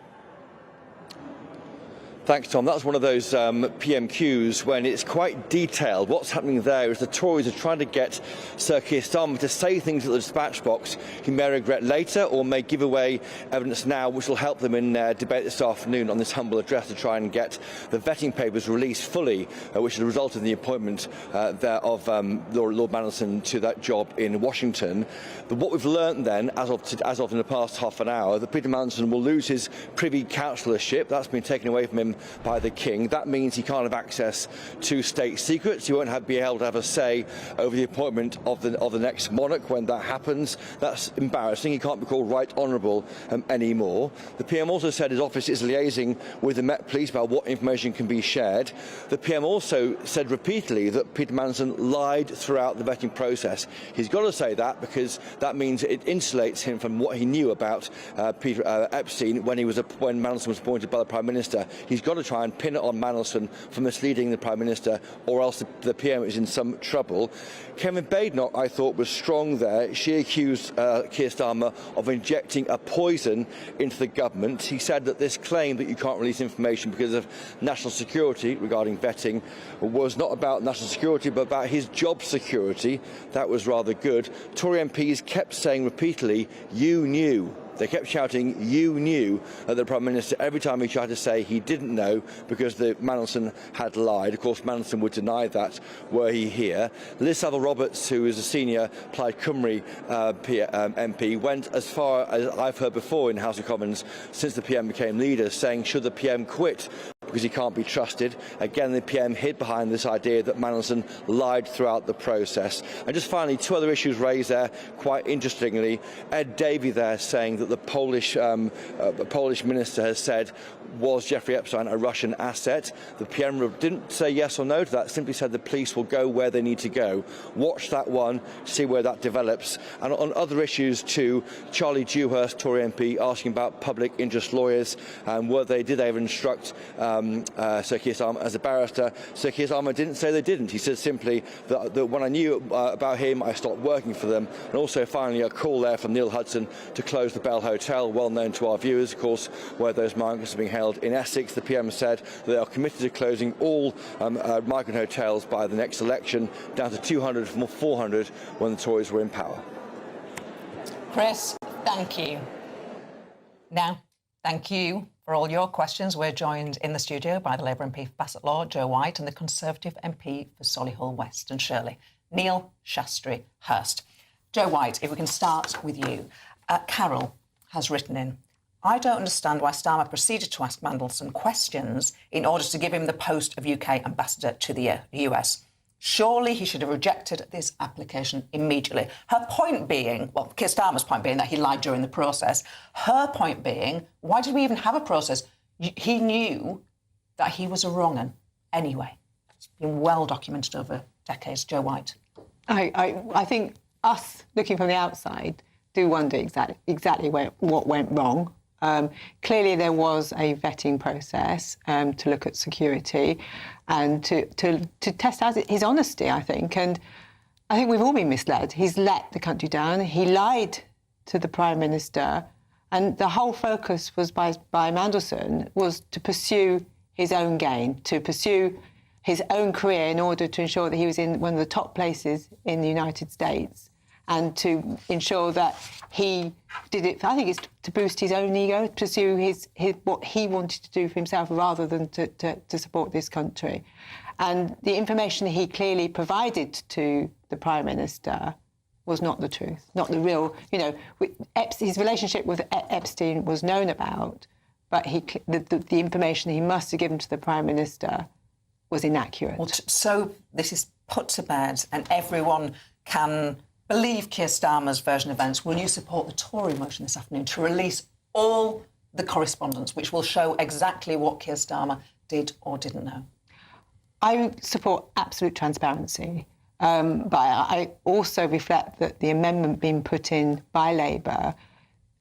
Speaker 13: Thanks, Tom. That's one of those PMQs when it's quite detailed. What's happening there is the Tories are trying to get Sir Keir Starmer to say things at the dispatch box he may regret later or may give away evidence now, which will help them in their debate this afternoon on this humble address to try and get the vetting papers released fully, which has resulted in the appointment of Lord Mandelson to that job in Washington. But what we've learned then, as of in the past half an hour, that Peter Mandelson will lose his Privy Councillorship. That's been taken away from him by the King. That means he can't have access to state secrets. He won't be able to have a say over the appointment of the next monarch when that happens. That's embarrassing. He can't be called Right Honourable anymore. The PM also said his office is liaising with the Met Police about what information can be shared. The PM also said repeatedly that Peter Mandelson lied throughout the vetting process. He's got to say that because that means it insulates him from what he knew about Peter Epstein when Mandelson was appointed by the Prime Minister. He's got to try and pin it on Mandelson for misleading the Prime Minister, or else the PM is in some trouble. Kemi Badenoch, I thought, was strong there. She accused Keir Starmer of injecting a poison into the government. He said that this claim that you can't release information because of national security regarding vetting was not about national security but about his job security. That was rather good. Tory MPs kept saying repeatedly, "You knew." They kept shouting, "You knew," at the Prime Minister every time he tried to say he didn't know because Mandelson had lied. Of course, Mandelson would deny that were he here. Liz Saville-Roberts, who is a senior Plaid Cymru MP, went as far as I've heard before in House of Commons since the PM became leader, saying, should the PM quit because he can't be trusted? Again, the PM hid behind this idea that Mandelson lied throughout the process. And just finally, two other issues raised there, quite interestingly. Ed Davey there saying that the Polish minister has said, was Jeffrey Epstein a Russian asset? The PM didn't say yes or no to that, simply said the police will go where they need to go. Watch that one, see where that develops. And on other issues too, Charlie Dewhurst, Tory MP, asking about public interest lawyers and did they ever instruct Sir Keir Starmer as a barrister? Sir Keir Starmer didn't say they didn't. He said simply that when I knew about him, I stopped working for them. And also finally a call there from Neil Hudson to close the Bell Hotel, well known to our viewers, of course, where those migrants are being held in Essex. The PM said they are committed to closing all migrant hotels by the next election, down to 200 from 400 when the Tories were in power.
Speaker 15: Chris, thank you. Now, thank you for all your questions. We're joined in the studio by the Labour MP for Bassett Law, Joe White, and the Conservative MP for Solihull West and Shirley, Neil Shastri Hurst. Joe White, if we can start with you. Carol has written in, I don't understand why Starmer proceeded to ask Mandelson questions in order to give him the post of UK ambassador to the US. Surely he should have rejected this application immediately. Her point being, well, Keir Starmer's point being that he lied during the process. Her point being, why did we even have a process? He knew that he was a wrong 'un anyway. It's been well documented over decades. Joe White.
Speaker 17: I think us looking from the outside do wonder exactly what went wrong. Clearly, there was a vetting process to look at security and to test out his honesty, I think. And I think we've all been misled. He's let the country down. He lied to the Prime Minister. And the whole focus was by Mandelson was to pursue his own gain, to pursue his own career in order to ensure that he was in one of the top places in the United States. And to ensure that he did it, I think it's to boost his own ego, to pursue his what he wanted to do for himself rather than to support this country. And the information he clearly provided to the Prime Minister was not the truth, not the real, his relationship with Epstein was known about, but the information he must have given to the Prime Minister was inaccurate.
Speaker 15: So this is put to bed and everyone can believe Keir Starmer's version of events, will you support the Tory motion this afternoon to release all the correspondence, which will show exactly what Keir Starmer did or didn't know?
Speaker 17: I support absolute transparency, but I also reflect that the amendment being put in by Labour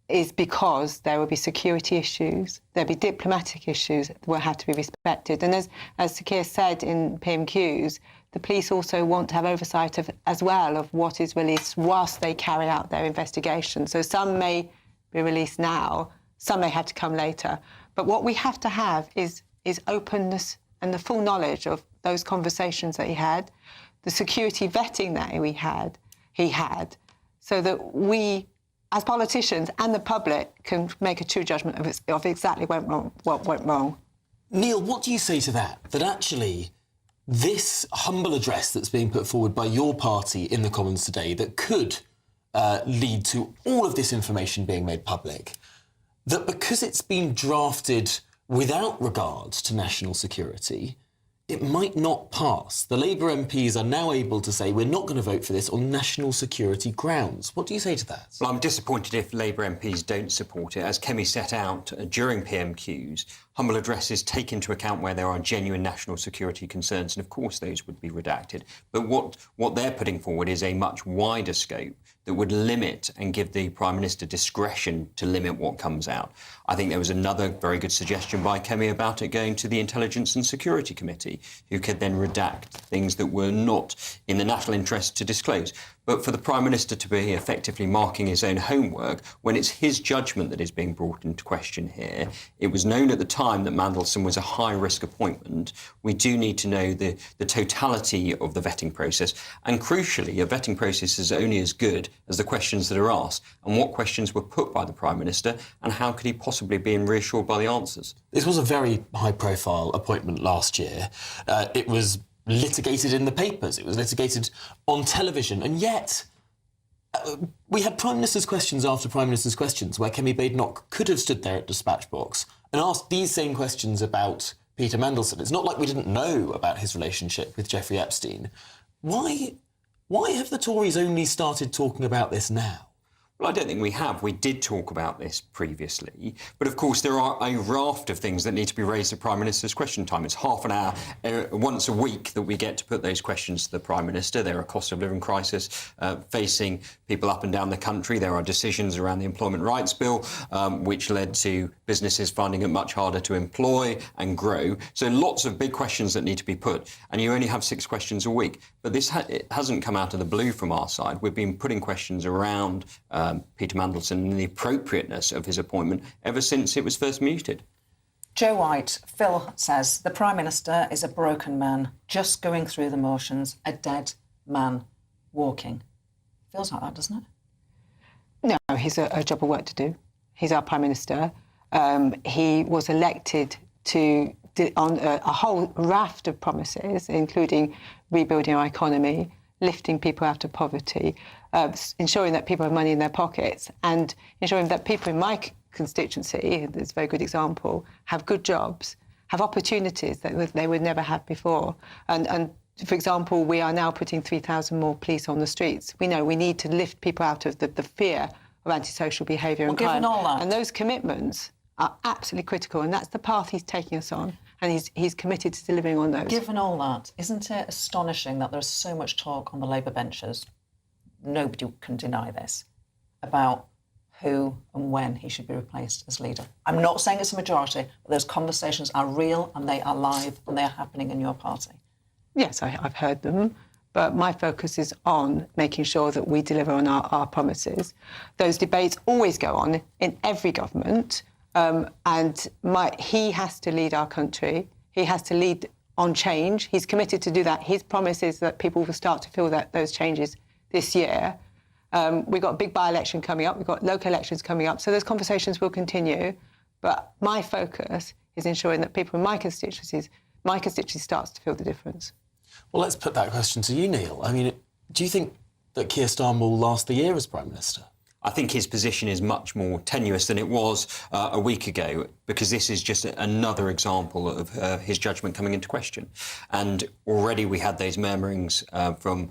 Speaker 17: is because there will be security issues, there'll be diplomatic issues that will have to be respected. And as Keir said in PMQs, the police also want to have oversight as well of what is released whilst they carry out their investigation. So some may be released now, some may have to come later. But what we have to have is openness and the full knowledge of those conversations that he had, the security vetting that he had, so that we, as politicians and the public, can make a true judgment of exactly what went wrong.
Speaker 6: Neil, what do you say to that? That actually this humble address that's being put forward by your party in the Commons today that could lead to all of this information being made public, that because it's been drafted without regard to national security, it might not pass. The Labour MPs are now able to say, we're not going to vote for this on national security grounds. What do you say to that?
Speaker 7: Well, I'm disappointed if Labour MPs don't support it. As Kemi set out during PMQs, humble addresses take into account where there are genuine national security concerns, and of course those would be redacted. But what they're putting forward is a much wider scope that would limit and give the Prime Minister discretion to limit what comes out. I think there was another very good suggestion by Kemi about it going to the Intelligence and Security Committee, who could then redact things that were not in the national interest to disclose. But for the Prime Minister to be effectively marking his own homework when it's his judgment that is being brought into question here, it was known at the time that Mandelson was a high-risk appointment. We do need to know the totality of the vetting process. And crucially, a vetting process is only as good as the questions that are asked and what questions were put by the Prime Minister and how could he possibly be reassured by the answers.
Speaker 6: This was a very high-profile appointment last year. It was litigated in the papers, it was litigated on television, and yet we had Prime Minister's questions after Prime Minister's questions where Kemi Badenoch could have stood there at dispatch box and asked these same questions about Peter Mandelson. It's not like we didn't know about his relationship with Jeffrey Epstein. Why have the Tories only started talking about this now?
Speaker 7: Well, I don't think we have. We did talk about this previously. But of course, there are a raft of things that need to be raised at Prime Minister's question time. It's half an hour once a week that we get to put those questions to the Prime Minister. There are cost of living crisis facing people up and down the country. There are decisions around the Employment Rights Bill, which led to businesses finding it much harder to employ and grow. So lots of big questions that need to be put. And you only have 6 questions a week. But this it hasn't come out of the blue from our side. We've been putting questions around Peter Mandelson and the appropriateness of his appointment ever since it was first mooted.
Speaker 15: Joe White, Phil says the Prime Minister is a broken man, just going through the motions, a dead man walking. Feels like that, doesn't it?
Speaker 17: No, he's a job of work to do. He's our Prime Minister. He was elected on a whole raft of promises, including rebuilding our economy, lifting people out of poverty, ensuring that people have money in their pockets, and ensuring that people in my constituency, there's a very good example, have good jobs, have opportunities that they would never have before. And for example, we are now putting 3,000 more police on the streets. We know we need to lift people out of the fear of antisocial behaviour and crime.
Speaker 15: Given all that,
Speaker 17: and those commitments are absolutely critical, and that's the path he's taking us on, and he's committed to delivering on those.
Speaker 15: Given all that, isn't it astonishing that there's so much talk on the Labour benches, nobody can deny this, about who and when he should be replaced as leader? I'm not saying it's a majority, but those conversations are real and they are live and they are happening in your party.
Speaker 17: Yes, I've heard them, but my focus is on making sure that we deliver on our promises. Those debates always go on in every government, and he has to lead our country. He has to lead on change. He's committed to do that. His promise is that people will start to feel those changes this year. We've got a big by-election coming up. We've got local elections coming up. So those conversations will continue. But my focus is ensuring that people in my constituency starts to feel the difference.
Speaker 6: Well, let's put that question to you, Neil. I mean, do you think that Keir Starmer will last the year as Prime Minister?
Speaker 7: I think his position is much more tenuous than it was a week ago, because this is just another example of his judgment coming into question. And already we had those murmurings from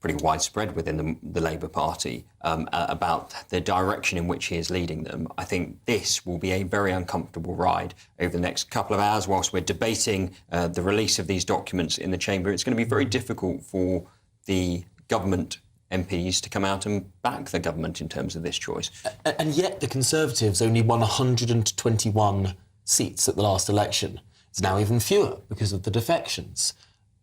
Speaker 7: pretty widespread within the Labour Party about the direction in which he is leading them. I think this will be a very uncomfortable ride over the next couple of hours whilst we're debating the release of these documents in the Chamber. It's going to be very difficult for the government MPs to come out and back the government in terms of this choice.
Speaker 6: And yet the Conservatives only won 121 seats at the last election. It's now even fewer because of the defections.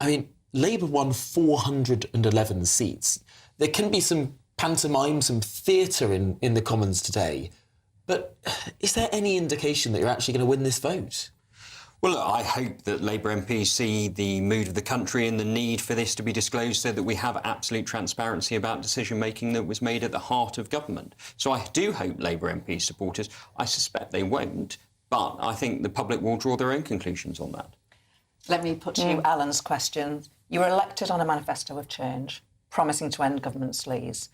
Speaker 6: I mean, Labour won 411 seats. There can be some pantomime, some theatre in the Commons today, but is there any indication that you're actually going to win this vote?
Speaker 7: Well, look, I hope that Labour MPs see the mood of the country and the need for this to be disclosed so that we have absolute transparency about decision-making that was made at the heart of government. So I do hope Labour MPs support us. I suspect they won't, but I think the public will draw their own conclusions on that.
Speaker 15: Let me put to you Alan's question. You were elected on a manifesto of change, promising to end government sleaze.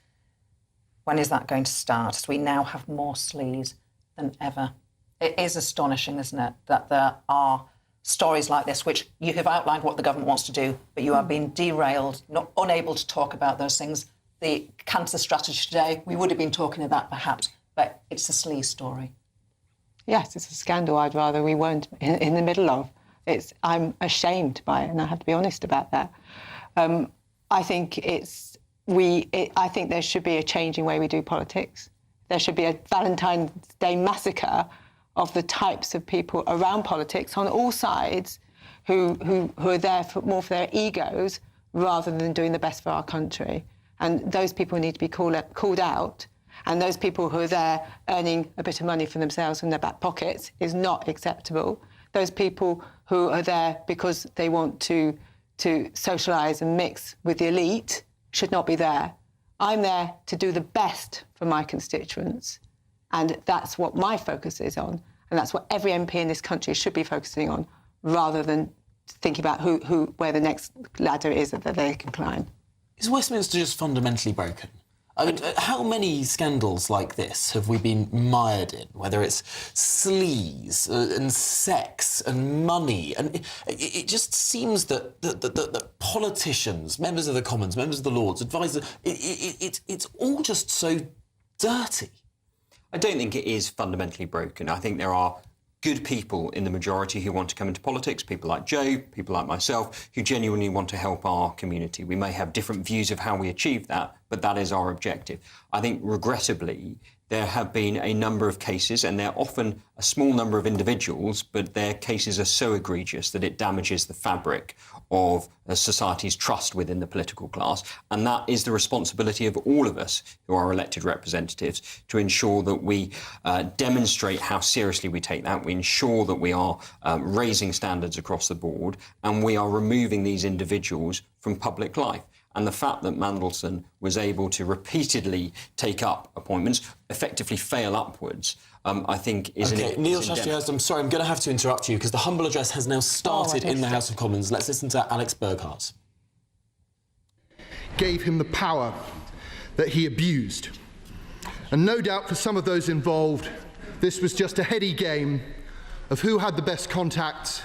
Speaker 15: When is that going to start? As we now have more sleaze than ever. It is astonishing, isn't it, that there are stories like this, which you have outlined what the government wants to do, but you are being derailed, not unable to talk about those things. The cancer strategy today, we would have been talking about perhaps, but it's a sleaze story.
Speaker 17: Yes, it's a scandal I'd rather we weren't in the middle of. I'm ashamed by it, and I have to be honest about that. I think I think there should be a change in the way we do politics. There should be a Valentine's Day massacre of the types of people around politics on all sides who are there more for their egos rather than doing the best for our country. And those people need to be called out. And those people who are there earning a bit of money for themselves from their back pockets is not acceptable. Those people who are there because they want to socialise and mix with the elite should not be there. I'm there to do the best for my constituents, and that's what my focus is on, and that's what every MP in this country should be focusing on, rather than thinking about where the next ladder is that they can climb.
Speaker 6: Is Westminster just fundamentally broken? I mean, how many scandals like this have we been mired in, whether it's sleaze and sex and money? And it just seems that politicians, members of the Commons, members of the Lords, advisors, it's all just so dirty.
Speaker 7: I don't think it is fundamentally broken. I think there are good people in the majority who want to come into politics, people like Joe, people like myself, who genuinely want to help our community. We may have different views of how we achieve that, but that is our objective. I think, regrettably, there have been a number of cases, and they're often a small number of individuals, but their cases are so egregious that it damages the fabric of society's trust within the political class. And that is the responsibility of all of us who are elected representatives to ensure that we demonstrate how seriously we take that. We ensure that we are raising standards across the board, and we are removing these individuals from public life. And the fact that Mandelson was able to repeatedly take up appointments, effectively fail upwards, I think is
Speaker 6: OK, Neil Shastriaz, I'm sorry, I'm going to have to interrupt you because the humble address has now started in the House of Commons. Let's listen to Alex Burghardt.
Speaker 16: Gave him the power that he abused. And no doubt for some of those involved, this was just a heady game of who had the best contacts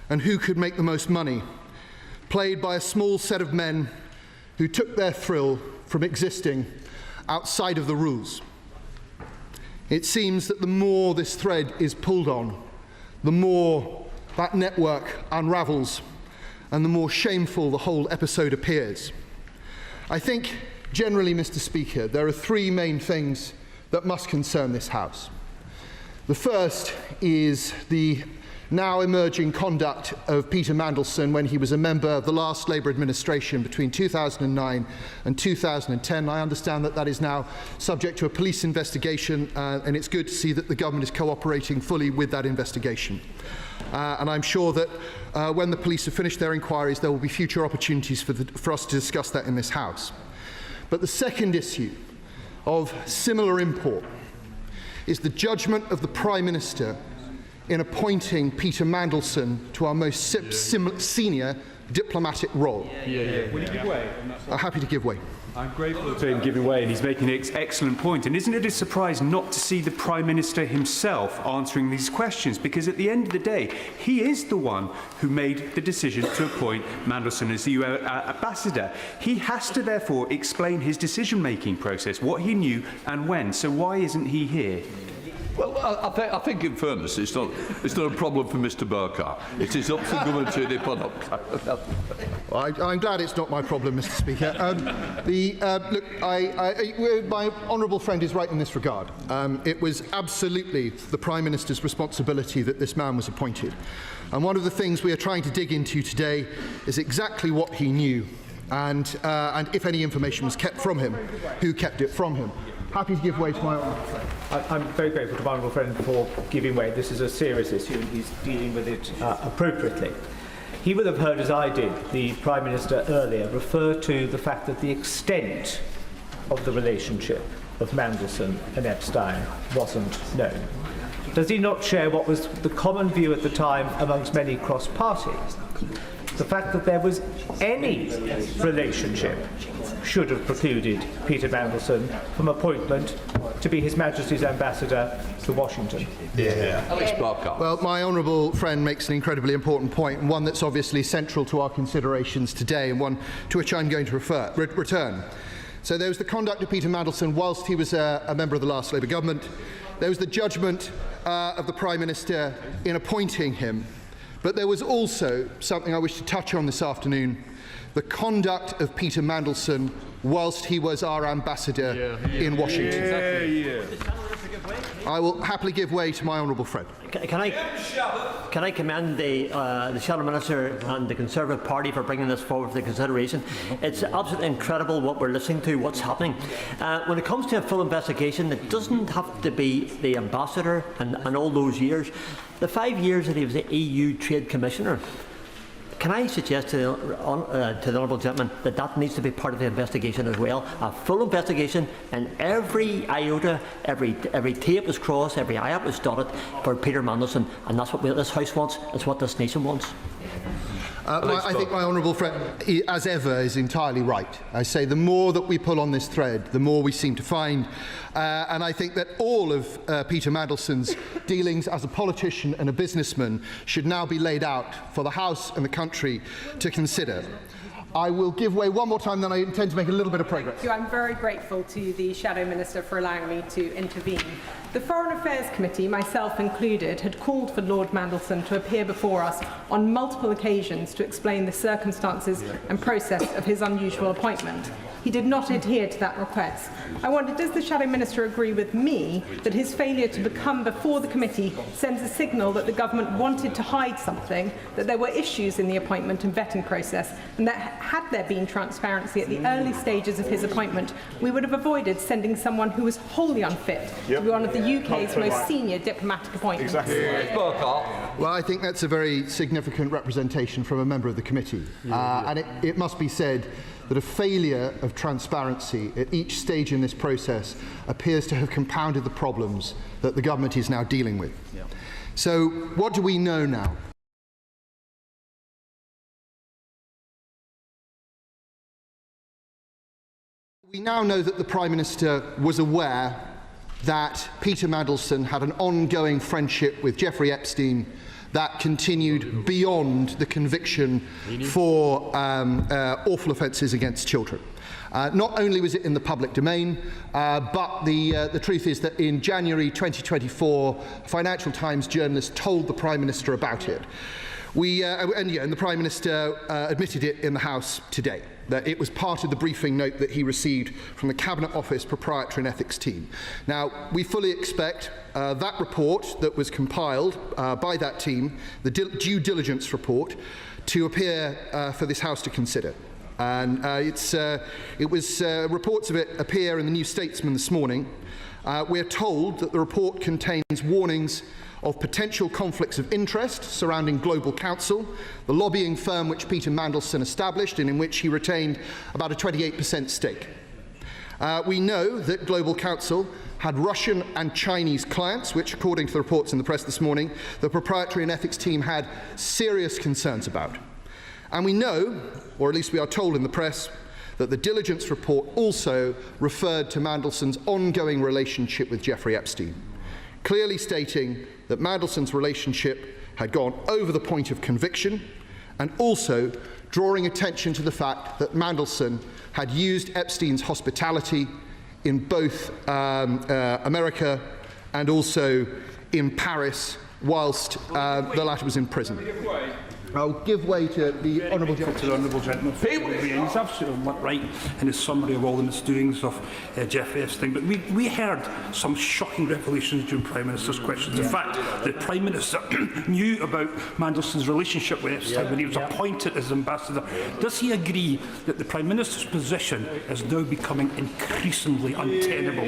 Speaker 16: and who could make the most money, played by a small set of men who took their thrill from existing outside of the rules. It seems that the more this thread is pulled on, the more that network unravels and the more shameful the whole episode appears. I think, generally, Mr. Speaker, there are three main things that must concern this House. The first is the now emerging conduct of Peter Mandelson when he was a member of the last Labour administration between 2009 and 2010. I understand that that is now subject to a police investigation, and it's good to see that the government is cooperating fully with that investigation. And I'm sure that when the police have finished their inquiries, there will be future opportunities for us to discuss that in this House. But the second issue of similar import is the judgment of the Prime Minister in appointing Peter Mandelson to our most senior diplomatic role.
Speaker 10: Will you give way?
Speaker 16: Happy to give way.
Speaker 10: I'm grateful to him giving way, and he's making an excellent point. And isn't it a surprise not to see the Prime Minister himself answering these questions? Because at the end of the day, he is the one who made the decision to appoint Mandelson as the EU ambassador. He has to therefore explain his decision-making process, what he knew and when. So why isn't he here?
Speaker 19: Well, I think in fairness, it's not a problem for Mr Burkhardt. It is up to the government to nip on up.
Speaker 16: Well, I'm glad it's not my problem, Mr Speaker. Look, my honourable friend is right in this regard. It was absolutely the Prime Minister's responsibility that this man was appointed. And one of the things we are trying to dig into today is exactly what he knew and if any information was kept from him, who kept it from him. Happy to give way to my honourable friend.
Speaker 18: I'm very grateful to my honourable friend for giving way. This is a serious issue and he's dealing with it appropriately. He would have heard, as I did, the Prime Minister earlier refer to the fact that the extent of the relationship of Mandelson and Epstein wasn't known. Does he not share what was the common view at the time amongst many cross-party? The fact that there was any relationship should have precluded Peter Mandelson from appointment to be His Majesty's ambassador to Washington.
Speaker 16: Well, my honourable friend makes an incredibly important point, and one that's obviously central to our considerations today, and one to which I'm going to return. So there was the conduct of Peter Mandelson whilst he was a member of the last Labour government. There was the judgment of the Prime Minister in appointing him. But there was also something I wish to touch on this afternoon, the conduct of Peter Mandelson whilst he was our ambassador in Washington. I will happily give way to my honourable friend.
Speaker 21: Can I commend the Shadow Minister and the Conservative Party for bringing this forward for consideration? It's absolutely incredible what we're listening to, what's happening. When it comes to a full investigation, it doesn't have to be the ambassador and all those years. The 5 years that he was the EU Trade Commissioner, can I suggest to the honourable gentleman that that needs to be part of the investigation as well? A full investigation, and every iota, every T was crossed, every I was dotted for Peter Mandelson, and that's what this House wants. It's what this nation wants.
Speaker 16: I think my honourable friend, as ever, is entirely right. I say the more that we pull on this thread, the more we seem to find. And I think that all of Peter Mandelson's dealings as a politician and a businessman should now be laid out for the House and the country to consider. I will give way one more time, then I intend to make a little bit of progress.
Speaker 2: I'm very grateful to the Shadow Minister for allowing me to intervene. The Foreign Affairs Committee, myself included, had called for Lord Mandelson to appear before us on multiple occasions to explain the circumstances and process of his unusual appointment. He did not adhere to that request. I wondered, does the Shadow Minister agree with me that his failure to come before the committee sends a signal that the government wanted to hide something, that there were issues in the appointment and vetting process, and that had there been transparency at the early stages of his appointment, we would have avoided sending someone who was wholly unfit to be one of the UK's most senior diplomatic appointments?
Speaker 16: Well, I think that's a very significant representation from a member of the committee. And it must be said that a failure of transparency at each stage in this process appears to have compounded the problems that the government is now dealing with. So what do we know now? We now know that the Prime Minister was aware that Peter Mandelson had an ongoing friendship with Jeffrey Epstein that continued beyond the conviction for awful offences against children. Not only was it in the public domain, but the truth is that in January 2024, Financial Times journalists told the Prime Minister about it. And the Prime Minister admitted it in the House today, that it was part of the briefing note that he received from the Cabinet Office Proprietary and Ethics team. Now, we fully expect that report that was compiled by that team, the due diligence report, to appear for this House to consider. And reports of it appear in the New Statesman this morning. We're told that the report contains warnings of potential conflicts of interest surrounding Global Counsel, the lobbying firm which Peter Mandelson established and in which he retained about a 28% stake. We know that Global Counsel had Russian and Chinese clients, which, according to the reports in the press this morning, the Proprietary and Ethics team had serious concerns about. And we know, or at least we are told in the press, that the diligence report also referred to Mandelson's ongoing relationship with Jeffrey Epstein, clearly stating that Mandelson's relationship had gone over the point of conviction, and also drawing attention to the fact that Mandelson had used Epstein's hospitality in both America and also in Paris whilst the latter was in prison. I'll give way to the honourable gentleman.
Speaker 1: He's absolutely right in his summary of all the misdoings of Jeffrey Epstein. But we heard some shocking revelations during Prime Minister's questions. In fact, the Prime Minister knew about Mandelson's relationship with Epstein when he was appointed as ambassador. Does he agree that the Prime Minister's position is now becoming increasingly untenable?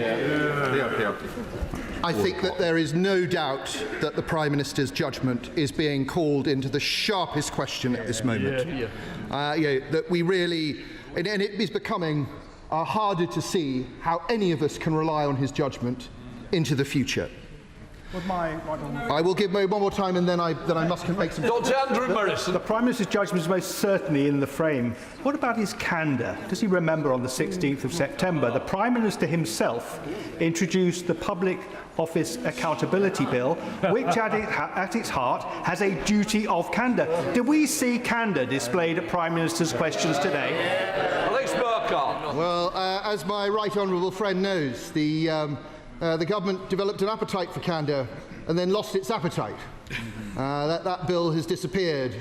Speaker 16: I think that there is no doubt that the Prime Minister's judgment is being called into the sharpest question at this moment. That we really, and it is becoming harder to see how any of us can rely on his judgment into the future. I will give one more time, and then I must make some.
Speaker 20: Dr. Andrew Morrison. The Prime Minister's judgment is most certainly in the frame. What about his candour? Does he remember on the 16th of September, the Prime Minister himself introduced the Public Office Accountability Bill, which at its heart has a duty of candour. Did we see candour displayed at Prime Minister's questions today?
Speaker 19: Alex Burkhardt.
Speaker 16: Well, as my right honourable friend knows, the government developed an appetite for candour and then lost its appetite. That bill has disappeared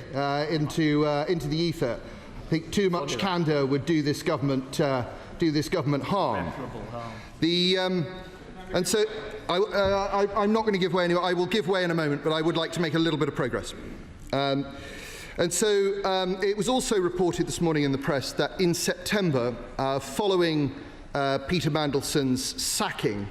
Speaker 16: into the ether. I think too much candour would do this government harm. And so I'm not going to give way anyway. I will give way in a moment, but I would like to make a little bit of progress. It was also reported this morning in the press that in September, following Peter Mandelson's sacking,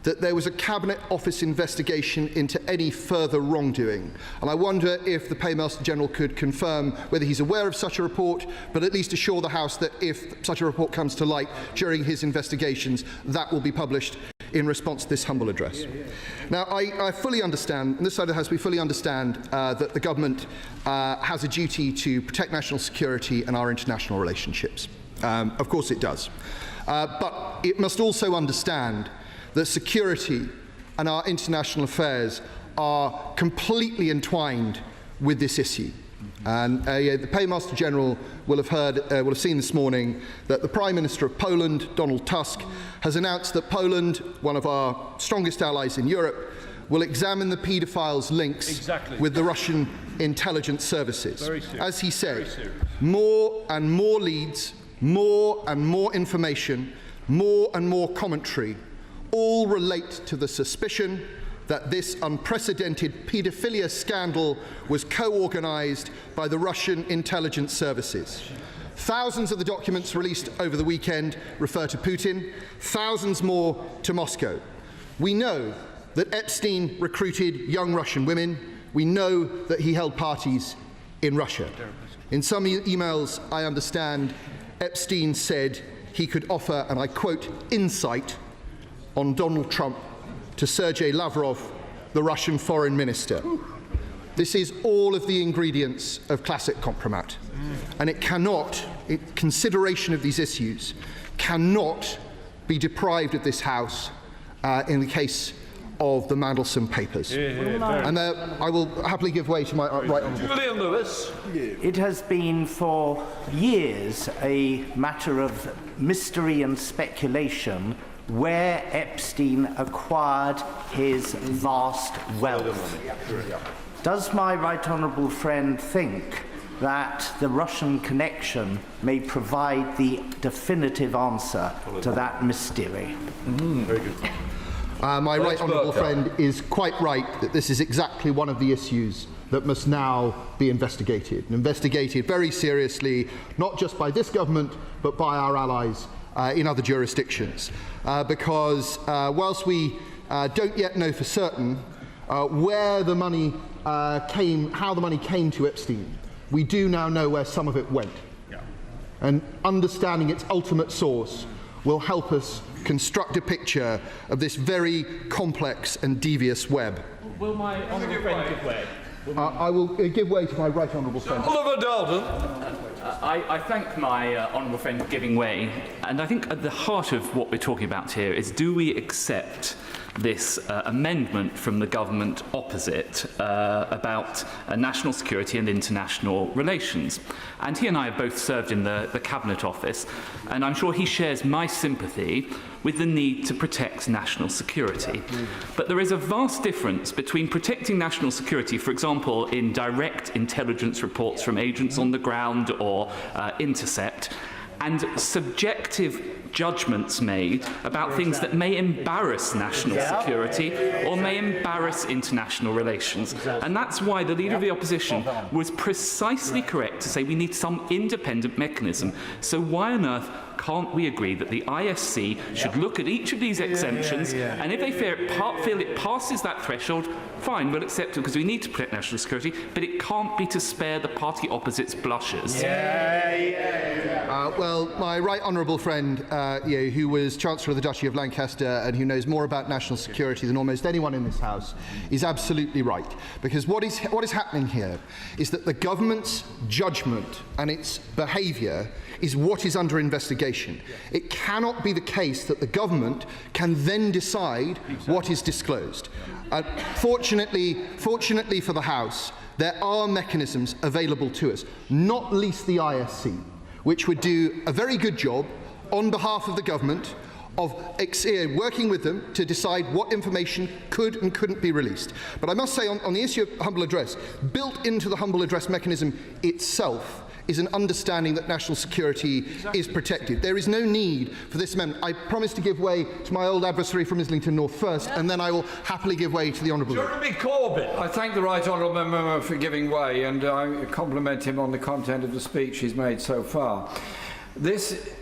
Speaker 16: that there was a Cabinet Office investigation into any further wrongdoing. And I wonder if the Paymaster General could confirm whether he's aware of such a report, but at least assure the House that if such a report comes to light during his investigations, that will be published in response to this humble address. Now, I fully understand, on this side of the House, we fully understand that the government has a duty to protect national security and our international relationships. Of course it does. But it must also understand that security and our international affairs are completely entwined with this issue. And the Paymaster General will have seen this morning that the Prime Minister of Poland, Donald Tusk, has announced that Poland, one of our strongest allies in Europe, will examine the paedophiles' links with the Russian intelligence services. As he said, more and more leads, more and more information, more and more commentary all relate to the suspicion that this unprecedented paedophilia scandal was co-organised by the Russian intelligence services. Thousands of the documents released over the weekend refer to Putin, thousands more to Moscow. We know that Epstein recruited young Russian women. We know that he held parties in Russia. In some emails, I understand, Epstein said he could offer, and I quote, insight on Donald Trump to Sergei Lavrov, the Russian foreign minister. This is all of the ingredients of classic compromat. And it cannot, consideration of these issues, cannot be deprived of this House in the case of the Mandelson papers. And I will happily give way to my right honourable.
Speaker 19: Julian Lewis.
Speaker 3: It has been for years a matter of mystery and speculation where Epstein acquired his vast wealth. Does my right honourable friend think that the Russian connection may provide the definitive answer to that mystery?
Speaker 16: Very good. My right honourable friend is quite right that this is exactly one of the issues that must now be investigated, and investigated very seriously, not just by this government, but by our allies in other jurisdictions. Because whilst we don't yet know for certain where the money came, how the money came to Epstein, we do now know where some of it went. And understanding its ultimate source will help us construct a picture of this very complex and devious web.
Speaker 11: Will my honourable friend give way?
Speaker 16: I will give way to my right honourable friend.
Speaker 19: Oliver Dowden.
Speaker 4: I thank my honourable friend for giving way, and I think at the heart of what we're talking about here is, do we accept this amendment from the government opposite about national security and international relations? And he and I have both served in the Cabinet Office, and I'm sure he shares my sympathy with the need to protect national security. But there is a vast difference between protecting national security, for example, in direct intelligence reports from agents on the ground or intercept, and subjective judgments made about things that may embarrass national security or may embarrass international relations. And that's why the Leader of the Opposition was precisely correct to say we need some independent mechanism. So why on earth can't we agree that the ISC should look at each of these exemptions, and if they feel it passes that threshold, fine, we'll accept it because we need to protect national security, but it can't be to spare the party opposite's blushes.
Speaker 16: Well, my right honourable friend, who was Chancellor of the Duchy of Lancaster and who knows more about national security than almost anyone in this House, is absolutely right. Because what is happening here is that the government's judgment and its behaviour is what is under investigation. It cannot be the case that the government can then decide what is disclosed. Fortunately for the House, there are mechanisms available to us, not least the ISC, which would do a very good job on behalf of the government of working with them to decide what information could and couldn't be released. But I must say, on the issue of humble address, built into the humble address mechanism itself is an understanding that national security is protected. There is no need for this amendment. I promise to give way to my old adversary from Islington North first, and then I will happily give way to the Honourable
Speaker 19: Jeremy Corbyn.
Speaker 22: I thank the right honourable member for giving way, and I compliment him on the content of the speech he's made so far. This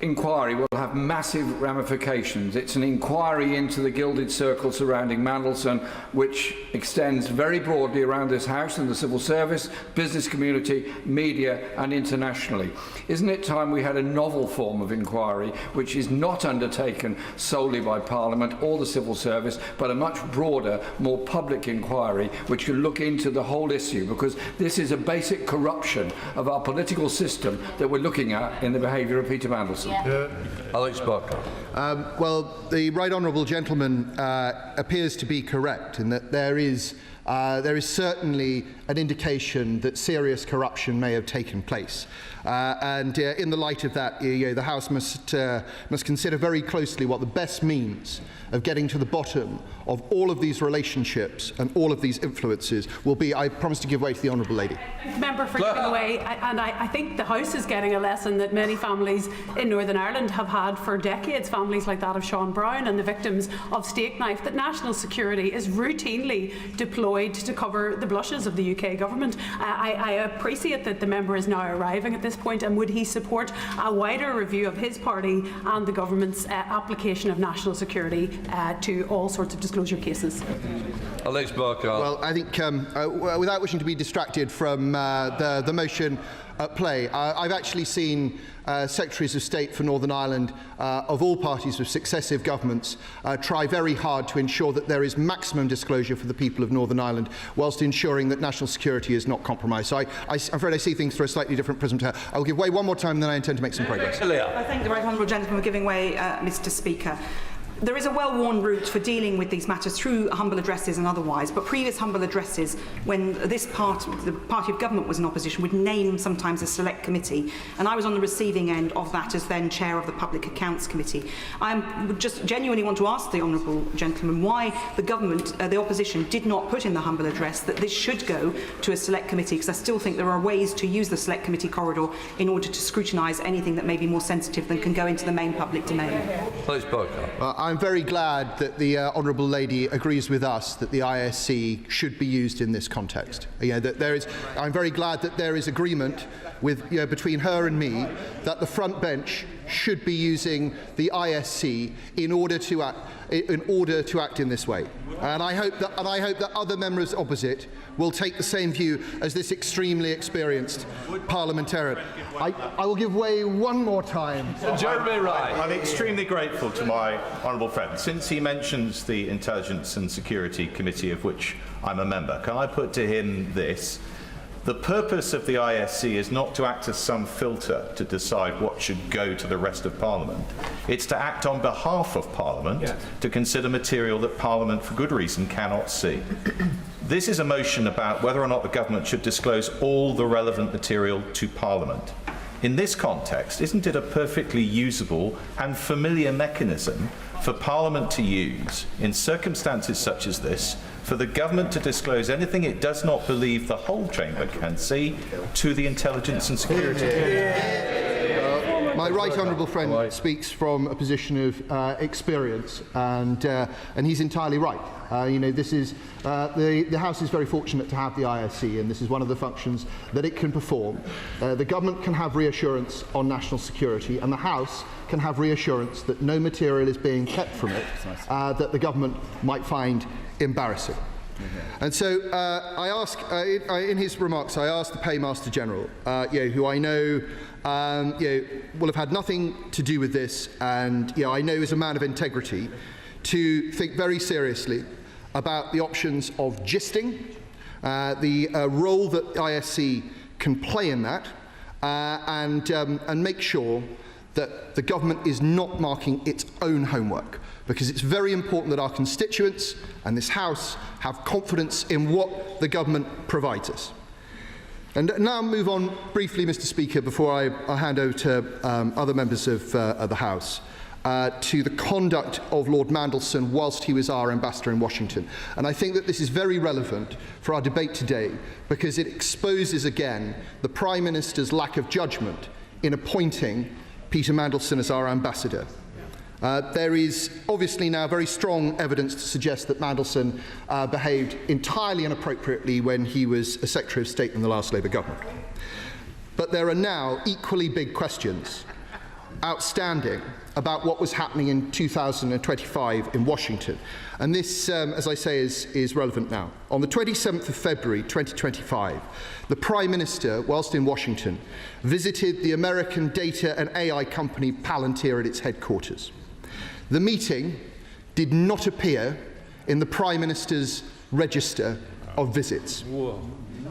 Speaker 22: inquiry will have massive ramifications. It's an inquiry into the gilded circle surrounding Mandelson, which extends very broadly around this House and the civil service, business community, media and internationally. Isn't it time we had a novel form of inquiry which is not undertaken solely by Parliament or the civil service, but a much broader, more public inquiry which can look into the whole issue, because this is a basic corruption of our political system that we're looking at in the behaviour of Peter Mandelson.
Speaker 19: Alex Barker.
Speaker 16: Well, the right honourable gentleman appears to be correct in that there is certainly an indication that serious corruption may have taken place. And in the light of that, the House must consider very closely what the best means of getting to the bottom of all of these relationships and all of these influences will be. I promise to give way to the honourable lady.
Speaker 23: Member for giving way, and I think the House is getting a lesson that many families in Northern Ireland have had for decades, families like that of Sean Brown and the victims of steak knife, that national security is routinely deployed to cover the blushes of the UK government. I appreciate that the member is now arriving at this point, and would he support a wider review of his party and the government's application of national security to all sorts of disclosure cases?
Speaker 19: Alex Barker.
Speaker 16: Well, I think, without wishing to be distracted from the motion at play, I've actually seen Secretaries of State for Northern Ireland of all parties of successive governments try very hard to ensure that there is maximum disclosure for the people of Northern Ireland, whilst ensuring that national security is not compromised. So I'm afraid I see things through a slightly different prism to her. I will give way one more time, and then I intend to make some progress.
Speaker 24: I thank the right honourable gentleman for giving way, Mr. Speaker. There is a well-worn route for dealing with these matters through humble addresses and otherwise, but previous humble addresses, when the party of government was in opposition, would name sometimes a select committee, and I was on the receiving end of that as then chair of the Public Accounts Committee. I just genuinely want to ask the honourable gentleman why the government, the opposition, did not put in the humble address that this should go to a select committee, because I still think there are ways to use the select committee corridor in order to scrutinise anything that may be more sensitive than can go into the main public domain.
Speaker 19: Alex Barker.
Speaker 16: I'm very glad that the honourable lady agrees with us that the ISC should be used in this context. I'm very glad that there is agreement with, between her and me that the front bench should be using the ISC in order to act in this way. And I hope that other members opposite will take the same view as this extremely experienced parliamentarian. I will give way one more time.
Speaker 25: Jeremy Wright. I'm extremely grateful to my honourable friend. Since he mentions the Intelligence and Security Committee, of which I'm a member, can I put to him this? The purpose of the ISC is not to act as some filter to decide what should go to the rest of Parliament. It's to act on behalf of Parliament to consider material that Parliament, for good reason, cannot see. This is a motion about whether or not the government should disclose all the relevant material to Parliament. In this context, isn't it a perfectly usable and familiar mechanism for Parliament to use in circumstances such as this, for the government to disclose anything it does not believe the whole chamber can see to the intelligence and security?
Speaker 16: My right honourable friend speaks from a position of experience, and he's entirely right. You know, this is the House is very fortunate to have the ISC, and this is one of the functions that it can perform. The government can have reassurance on national security, and the House can have reassurance that no material is being kept from it that the government might find embarrassing. And so I ask, in his remarks, I asked the Paymaster General, who I know will have had nothing to do with this, and I know is a man of integrity, to think very seriously about the options of gisting, the role that ISC can play in that, and make sure that the government is not marking its own homework, because it's very important that our constituents and this House have confidence in what the government provides us. And now I'll move on briefly, Mr. Speaker, before I hand over to other members of the House, to the conduct of Lord Mandelson whilst he was our ambassador in Washington. And I think that this is very relevant for our debate today, because it exposes again the Prime Minister's lack of judgment in appointing Peter Mandelson as our ambassador. There is obviously now very strong evidence to suggest that Mandelson behaved entirely inappropriately when he was a Secretary of State in the last Labour government. But there are now equally big questions outstanding about what was happening in 2025 in Washington. And this, as I say, is relevant now. On the 27th of February 2025, the Prime Minister, whilst in Washington, visited the American data and AI company Palantir at its headquarters. The meeting did not appear in the Prime Minister's register of visits.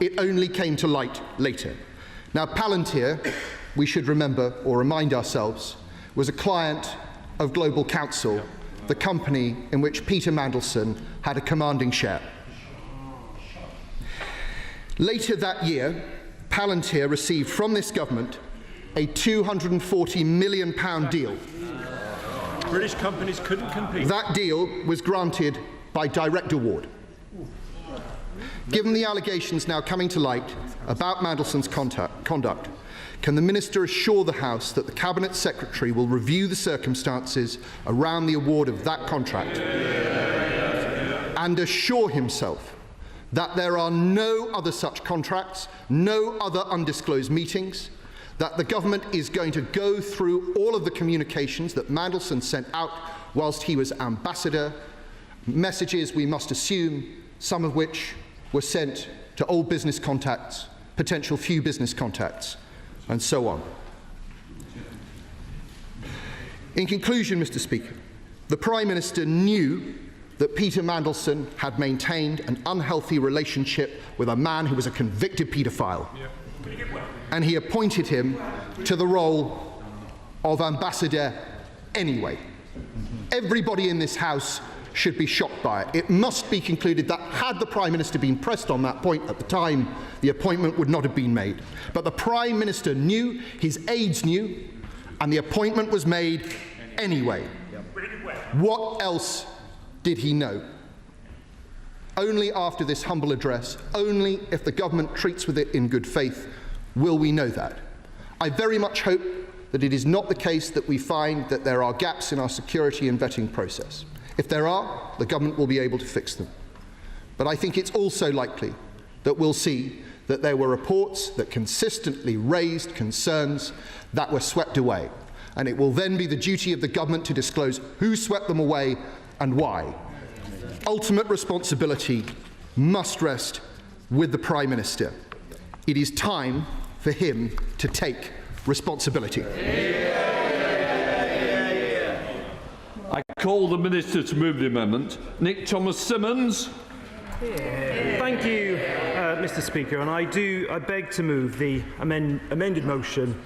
Speaker 16: It only came to light later. Now, Palantir, we should remember or remind ourselves, was a client of Global Counsel, the company in which Peter Mandelson had a commanding share. Later that year, Palantir received from this government a £240 million deal.
Speaker 5: British companies couldn't compete.
Speaker 16: That deal was granted by direct award. Given the allegations now coming to light about Mandelson's conduct, can the Minister assure the House that the Cabinet Secretary will review the circumstances around the award of that contract and assure himself that there are no other such contracts, no other undisclosed meetings, that the government is going to go through all of the communications that Mandelson sent out whilst he was ambassador, messages we must assume, some of which were sent to old business contacts, potential few business contacts, and so on. In conclusion, Mr. Speaker, the Prime Minister knew that Peter Mandelson had maintained an unhealthy relationship with a man who was a convicted paedophile, and he appointed him to the role of ambassador anyway. Everybody in this House should be shocked by it. It must be concluded that had the Prime Minister been pressed on that point at the time, the appointment would not have been made. But the Prime Minister knew, his aides knew, and the appointment was made anyway. What else did he know? Only after this humble address, only if the government treats with it in good faith, will we know that. I very much hope that it is not the case that we find that there are gaps in our security and vetting process. If there are, the government will be able to fix them. But I think it's also likely that we'll see that there were reports that consistently raised concerns that were swept away. And it will then be the duty of the government to disclose who swept them away and why. Ultimate responsibility must rest with the Prime Minister. It is time for him to take responsibility.
Speaker 19: I call the Minister to move the amendment. Nick Thomas Simmons.
Speaker 8: Thank you, Mr. Speaker, and I beg to move the amended motion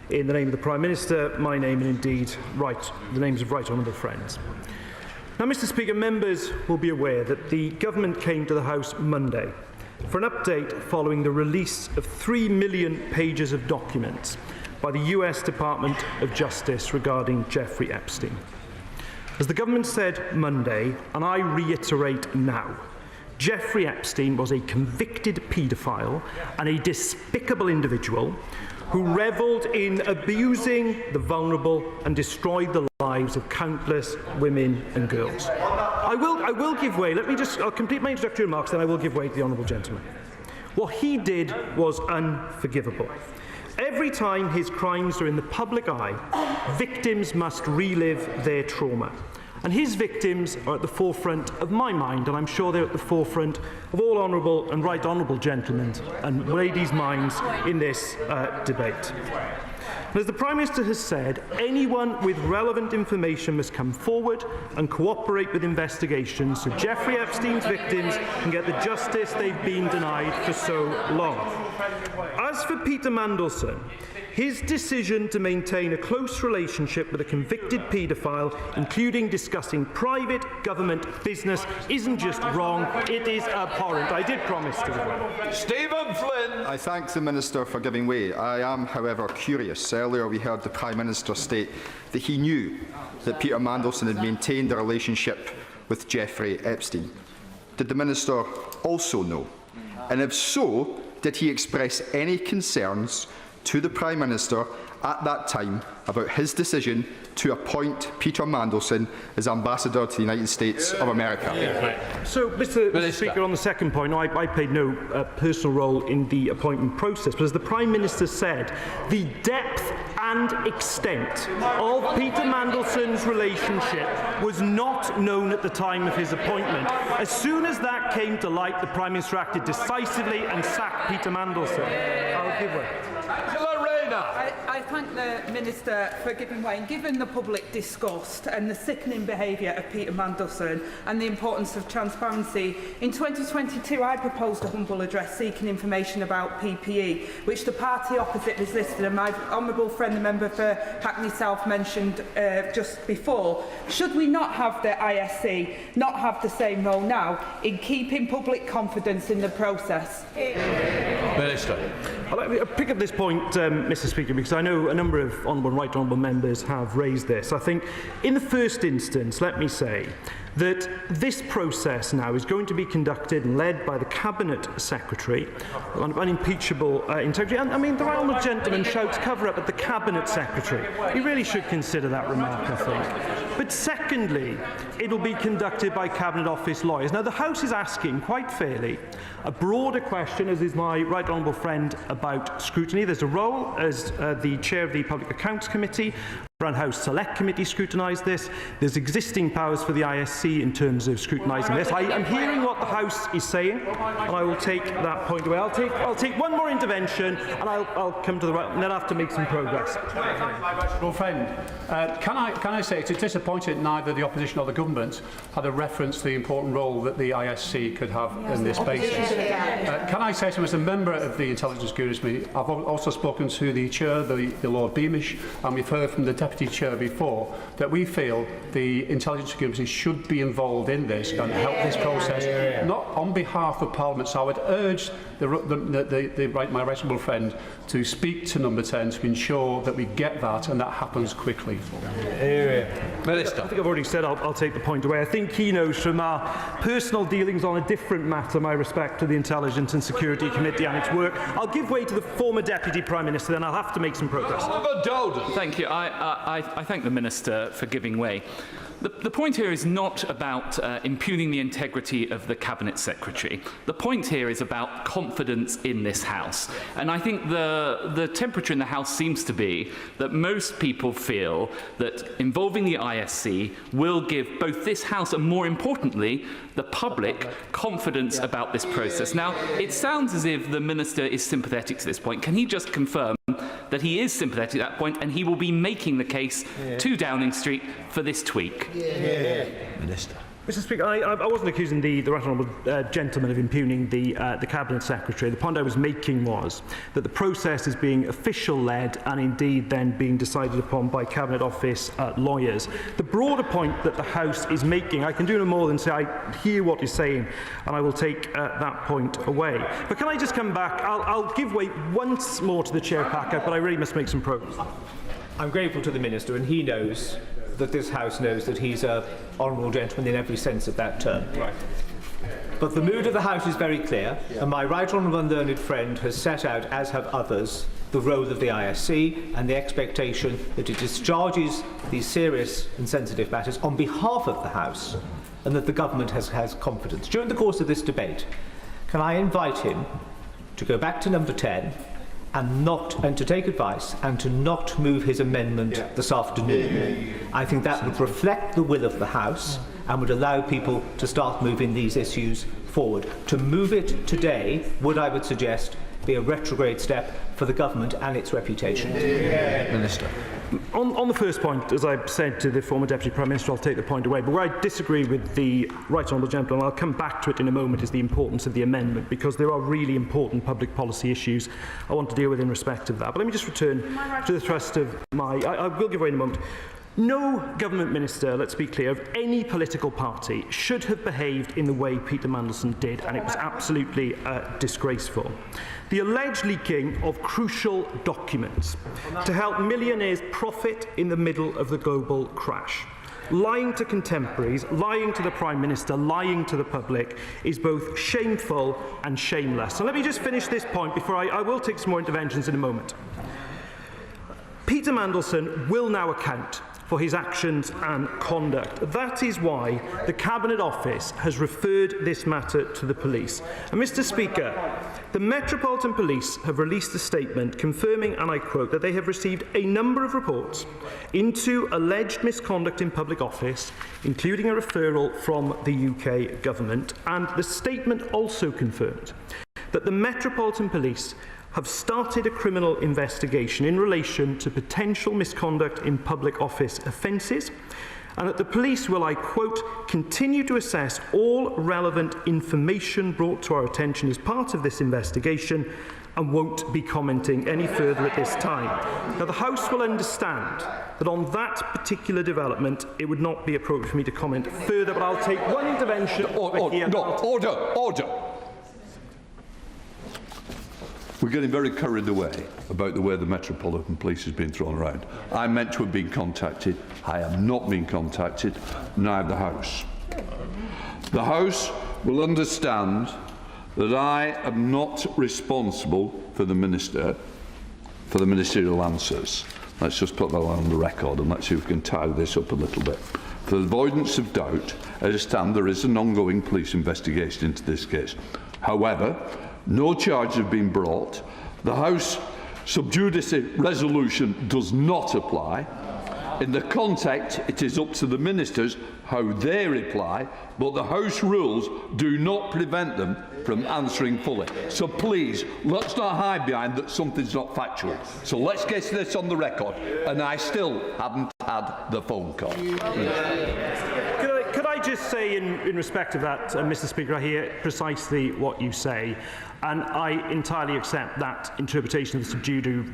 Speaker 8: in the name of the Prime Minister, my name, and indeed the names of right honourable friends. Now, Mr. Speaker, members will be aware that the government came to the House Monday for an update following the release of 3 million pages of documents by the US Department of Justice regarding Jeffrey Epstein. As the government said Monday, and I reiterate now, Jeffrey Epstein was a convicted paedophile and a despicable individual who revelled in abusing the vulnerable and destroyed the lives of countless women and girls. I will give way. I'll complete my introductory remarks, then I will give way to the honourable gentleman. What he did was unforgivable. Every time his crimes are in the public eye, victims must relive their trauma. And his victims are at the forefront of my mind, and I'm sure they're at the forefront of all honourable and right honourable gentlemen and ladies' minds in this debate. And as the Prime Minister has said, anyone with relevant information must come forward and cooperate with investigations so Jeffrey Epstein's victims can get the justice they've been denied for so long. As for Peter Mandelson, his decision to maintain a close relationship with a convicted paedophile, including discussing private government business, isn't just wrong, it is abhorrent. I did promise to give way.
Speaker 9: Stephen Flynn. I thank the Minister for giving way. I am, however, curious. Earlier we heard the Prime Minister state that he knew that Peter Mandelson had maintained a relationship with Jeffrey Epstein. Did the Minister also know? And if so, did he express any concerns to the Prime Minister at that time about his decision to appoint Peter Mandelson as Ambassador to the United States of America?
Speaker 8: So, Mr. Speaker, on the second point, I played no personal role in the appointment process, but as the Prime Minister said, the depth and extent of Peter Mandelson's relationship was not known at the time of his appointment. As soon as that came to light, the Prime Minister acted decisively and sacked Peter Mandelson. I'll give way.
Speaker 24: I thank the Minister for giving way. And given the public disgust and the sickening behaviour of Peter Mandelson and the importance of transparency, in 2022 I proposed a humble address seeking information about PPE, which the party opposite resisted, and my honourable friend, the member for Hackney South, mentioned just before. Should we not have the ISC not have the same role now in keeping public confidence in the process?
Speaker 8: Minister. I'll pick up this point, Mr. Speaker, because I know a number of honourable and right honourable members have raised this. I think, in the first instance, let me say that this process now is going to be conducted and led by the Cabinet Secretary on unimpeachable integrity. And I mean, the right honourable gentleman shouts cover up at the Cabinet Secretary. He really should consider that remark, I think. But secondly, it will be conducted by Cabinet Office lawyers. Now, the House is asking, quite fairly, a broader question, as is my right honourable friend, about scrutiny. There's a role as the chair of the Public Accounts Committee. Brown House Select Committee scrutinised this. There's existing powers for the ISC in terms of scrutinising this. I'm hearing what the House is saying, and I will take that point away. I'll take one more intervention, and I'll come to the right, and then I have to make some progress.
Speaker 12: Well, friend, can I say it's disappointing that neither the opposition or the government had a reference to the important role that the ISC could have in this basis. Can I say to him, as a member of the Intelligence Security Committee, I've also spoken to the chair, the Lord Beamish, and we've heard from the Deputy Chair before, that we feel the Intelligence Security should be involved in this and help this process, not on behalf of Parliament. So I would urge my right honourable friend to speak to Number 10 to ensure that we get that and that happens quickly.
Speaker 8: Minister. I think I've already said I'll take the point away. I think he knows from our personal dealings on a different matter my respect to the Intelligence and Security Committee and its work. I'll give way to the former Deputy Prime Minister, then I'll have to make some progress.
Speaker 4: Thank you. I thank the Minister for giving way. The point here is not about impugning the integrity of the Cabinet Secretary. The point here is about confidence in this House. And I think the temperature in the House seems to be that most people feel that involving the ISC will give both this House and, more importantly, the public confidence about this process. Now, it sounds as if the Minister is sympathetic to this point. Can he just confirm that he is sympathetic at that point and he will be making the case to Downing Street for this tweak?
Speaker 8: Minister. Mr. Speaker, I wasn't accusing the right honourable gentleman of impugning the Cabinet Secretary. The point I was making was that the process is being official-led and indeed then being decided upon by Cabinet Office lawyers. The broader point that the House is making, I can do no more than say I hear what you're saying and I will take that point away. But can I just come back? I'll give way once more to the chair packer, but I really must make some progress.
Speaker 18: I'm grateful to the Minister, and he knows that this House knows that he's an honourable gentleman in every sense of that term. Right. But the mood of the House is very clear, and my right honourable and learned friend has set out, as have others, the role of the ISC and the expectation that it discharges these serious and sensitive matters on behalf of the House, and that the government has confidence. During the course of this debate, can I invite him to go back to number 10 and to take advice and to not move his amendment this afternoon? I think that would reflect the will of the House and would allow people to start moving these issues forward. To move it today would, I would suggest, be a retrograde step for the government and its reputation.
Speaker 8: Minister. On the first point, as I said to the former Deputy Prime Minister, I'll take the point away. But where I disagree with the right honourable gentleman, and I'll come back to it in a moment, is the importance of the amendment, because there are really important public policy issues I want to deal with in respect of that. But let me just return to the thrust of my... I will give way in a moment. No government minister, let's be clear, of any political party should have behaved in the way Peter Mandelson did, and it was absolutely disgraceful. The alleged leaking of crucial documents to help millionaires profit in the middle of the global crash. Lying to contemporaries, lying to the Prime Minister, lying to the public is both shameful and shameless. So let me just finish this point before I will take some more interventions in a moment. Peter Mandelson will now account for his actions and conduct. That is why the Cabinet Office has referred this matter to the police. And Mr. Speaker, the Metropolitan Police have released a statement confirming, and I quote, that they have received a number of reports into alleged misconduct in public office, including a referral from the UK government. And the statement also confirmed that the Metropolitan Police have started a criminal investigation in relation to potential misconduct in public office offences, and that the police will, I quote, continue to assess all relevant information brought to our attention as part of this investigation and won't be commenting any further at this time. Now, the House will understand that on that particular development, it would not be appropriate for me to comment further, but I'll take one intervention.
Speaker 19: Order. We're getting very carried away about the way the Metropolitan Police has been thrown around. I'm meant to have been contacted. I have not been contacted, neither the House. The House will understand that I am not responsible for the Minister, for the ministerial answers. Let's just put that on the record and let's see if we can tidy this up a little bit. For the avoidance of doubt, I understand there is an ongoing police investigation into this case. However, no charges have been brought. The House sub judice resolution does not apply. In the context, it is up to the ministers how they reply, but the House rules do not prevent them from answering fully. So please, let's not hide behind that something's not factual. So let's get this on the record. And I still haven't had the phone call.
Speaker 8: Could I just say, in respect of that, Mr. Speaker, I hear precisely what you say, and I entirely accept that interpretation of the sub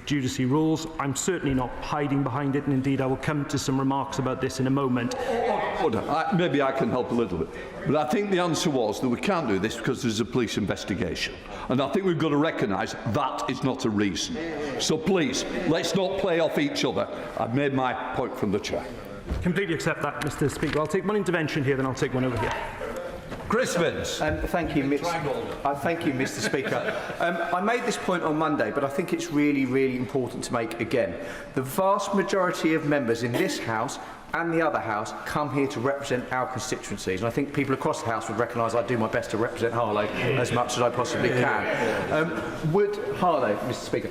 Speaker 8: judice rules. I'm certainly not hiding behind it, and indeed I will come to some remarks about this in a moment.
Speaker 19: Order. Maybe I can help a little bit. But I think the answer was that we can't do this because there's a police investigation. And I think we've got to recognise that is not a reason. So please, let's not play off each other. I've made my point from the chair.
Speaker 8: Completely accept that, Mr. Speaker. I'll take one intervention here, then I'll take one over here.
Speaker 7: Chris Vins. Thank you, Mr. Speaker. I made this point on Monday, but I think it's really, really important to make again. The vast majority of members in this House and the other House come here to represent our constituencies, and I think people across the House would recognise I do my best to represent Harlow as much as I possibly can. Would Harlow, Mr. Speaker,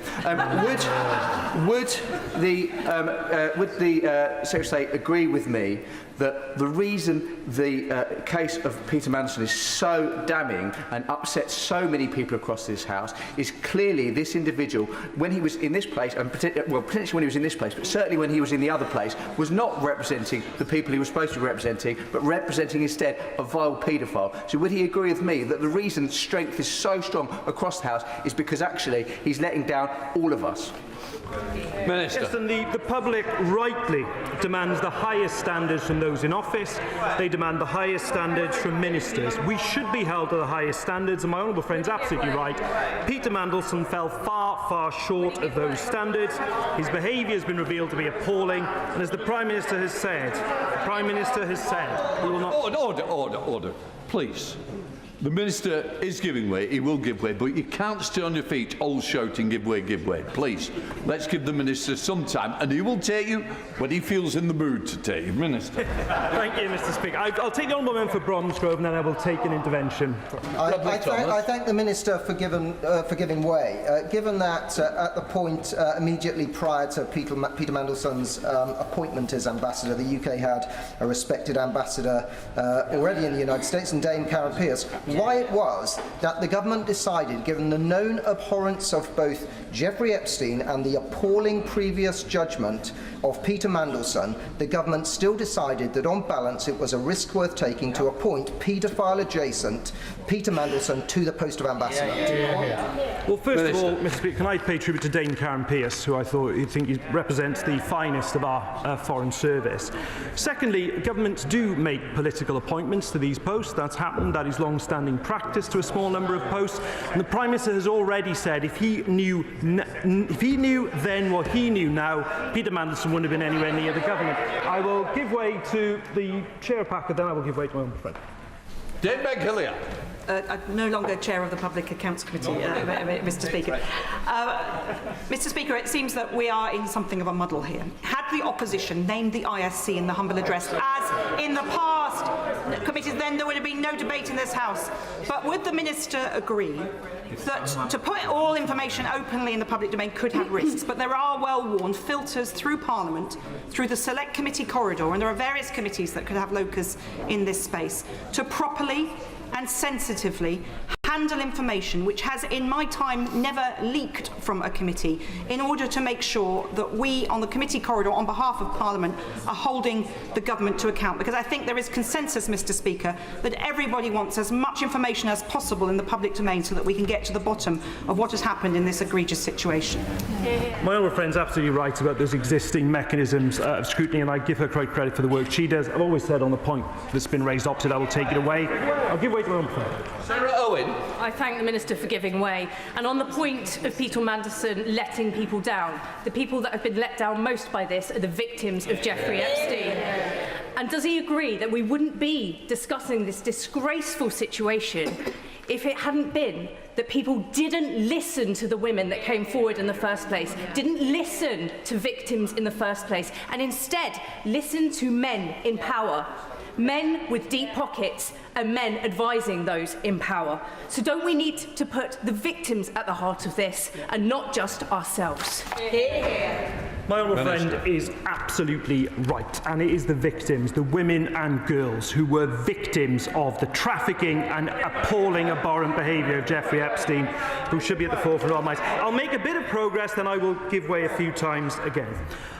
Speaker 7: would the Secretary of State agree with me that the reason the case of Peter Mandelson is so damning and upsets so many people across this House is clearly this individual, when he was in this place, and potentially when he was in this place, but certainly when he was in the other place, was not representing the people he was supposed to be representing, but representing instead a vile paedophile. So would he agree with me that the reason strength is so strong across the House is because actually he's letting down all of us?
Speaker 8: Minister. Yes, and the public rightly demands the highest standards from those in office. They demand the highest standards from ministers. We should be held to the highest standards, and my honourable friend's absolutely right. Peter Mandelson fell far, far short of those standards. His behaviour has been revealed to be appalling, and as the Prime Minister has said, we will not...
Speaker 19: Order. Please. The Minister is giving way, he will give way, but you can't stay on your feet all shouting, give way, please. Let's give the Minister some time, and he will take you when he feels in the mood to take you. Minister.
Speaker 8: Thank you, Mr Speaker. I'll take the honourable member for Bromsgrove, and then I will take an intervention.
Speaker 6: I thank the Minister for giving way. Given that at the point immediately prior to Peter Mandelson's appointment as ambassador, the UK had a respected ambassador already in the United States, and Dame Karen Pierce, why it was that the government decided, given the known abhorrence of both Jeffrey Epstein and the appalling previous judgment of Peter Mandelson, the government still decided that on balance it was a risk worth taking to appoint paedophile adjacent Peter Mandelson to the post of ambassador.
Speaker 8: Well, first of all, Mr Speaker, can I pay tribute to Dame Karen Pierce, who I think represents the finest of our foreign service. Secondly, governments do make political appointments to these posts. That's happened. That is long-standing practice to a small number of posts. And the Prime Minister has already said if he knew then what he knew now, Peter Mandelson wouldn't have been anywhere near the government. I will give way to the chair packet, then I will give way to my own friend.
Speaker 19: Dame Hillier.
Speaker 24: I'm no longer chair of the Public Accounts Committee, Mr Speaker. Mr Speaker, it seems that we are in something of a muddle here. Had the opposition named the ISC in the humble address, as in the past committees, then there would have been no debate in this House. But would the Minister agree that to put all information openly in the public domain could have risks, but there are well-worn filters through Parliament, through the Select Committee corridor, and there are various committees that could have locus in this space, to properly and sensitively handle information which has in my time never leaked from a committee, in order to make sure that we on the committee corridor on behalf of Parliament are holding the government to account, because I think there is consensus, Mr Speaker, that everybody wants as much information as possible in the public domain so that we can get to the bottom of what has happened in this egregious situation.
Speaker 8: My honourable friend's absolutely right about those existing mechanisms of scrutiny, and I give her great credit for the work she does. I've always said on the point that's been raised opposite, I will take it away. I'll give way to my own friend.
Speaker 19: Sarah Owen.
Speaker 13: I thank the Minister for giving way. And on the point of Peter Mandelson letting people down, the people that have been let down most by this are the victims of Jeffrey Epstein. And does he agree that we wouldn't be discussing this disgraceful situation if it hadn't been that people didn't listen to the women that came forward in the first place, didn't listen to victims in the first place, and instead listened to men in power? Men with deep pockets and men advising those in power. So don't we need to put the victims at the heart of this and not just ourselves?
Speaker 8: My honourable friend is absolutely right, and it is the victims, the women and girls who were victims of the trafficking and appalling, abhorrent behaviour of Jeffrey Epstein, who should be at the forefront of our minds. I'll make a bit of progress, then I will give way a few times again.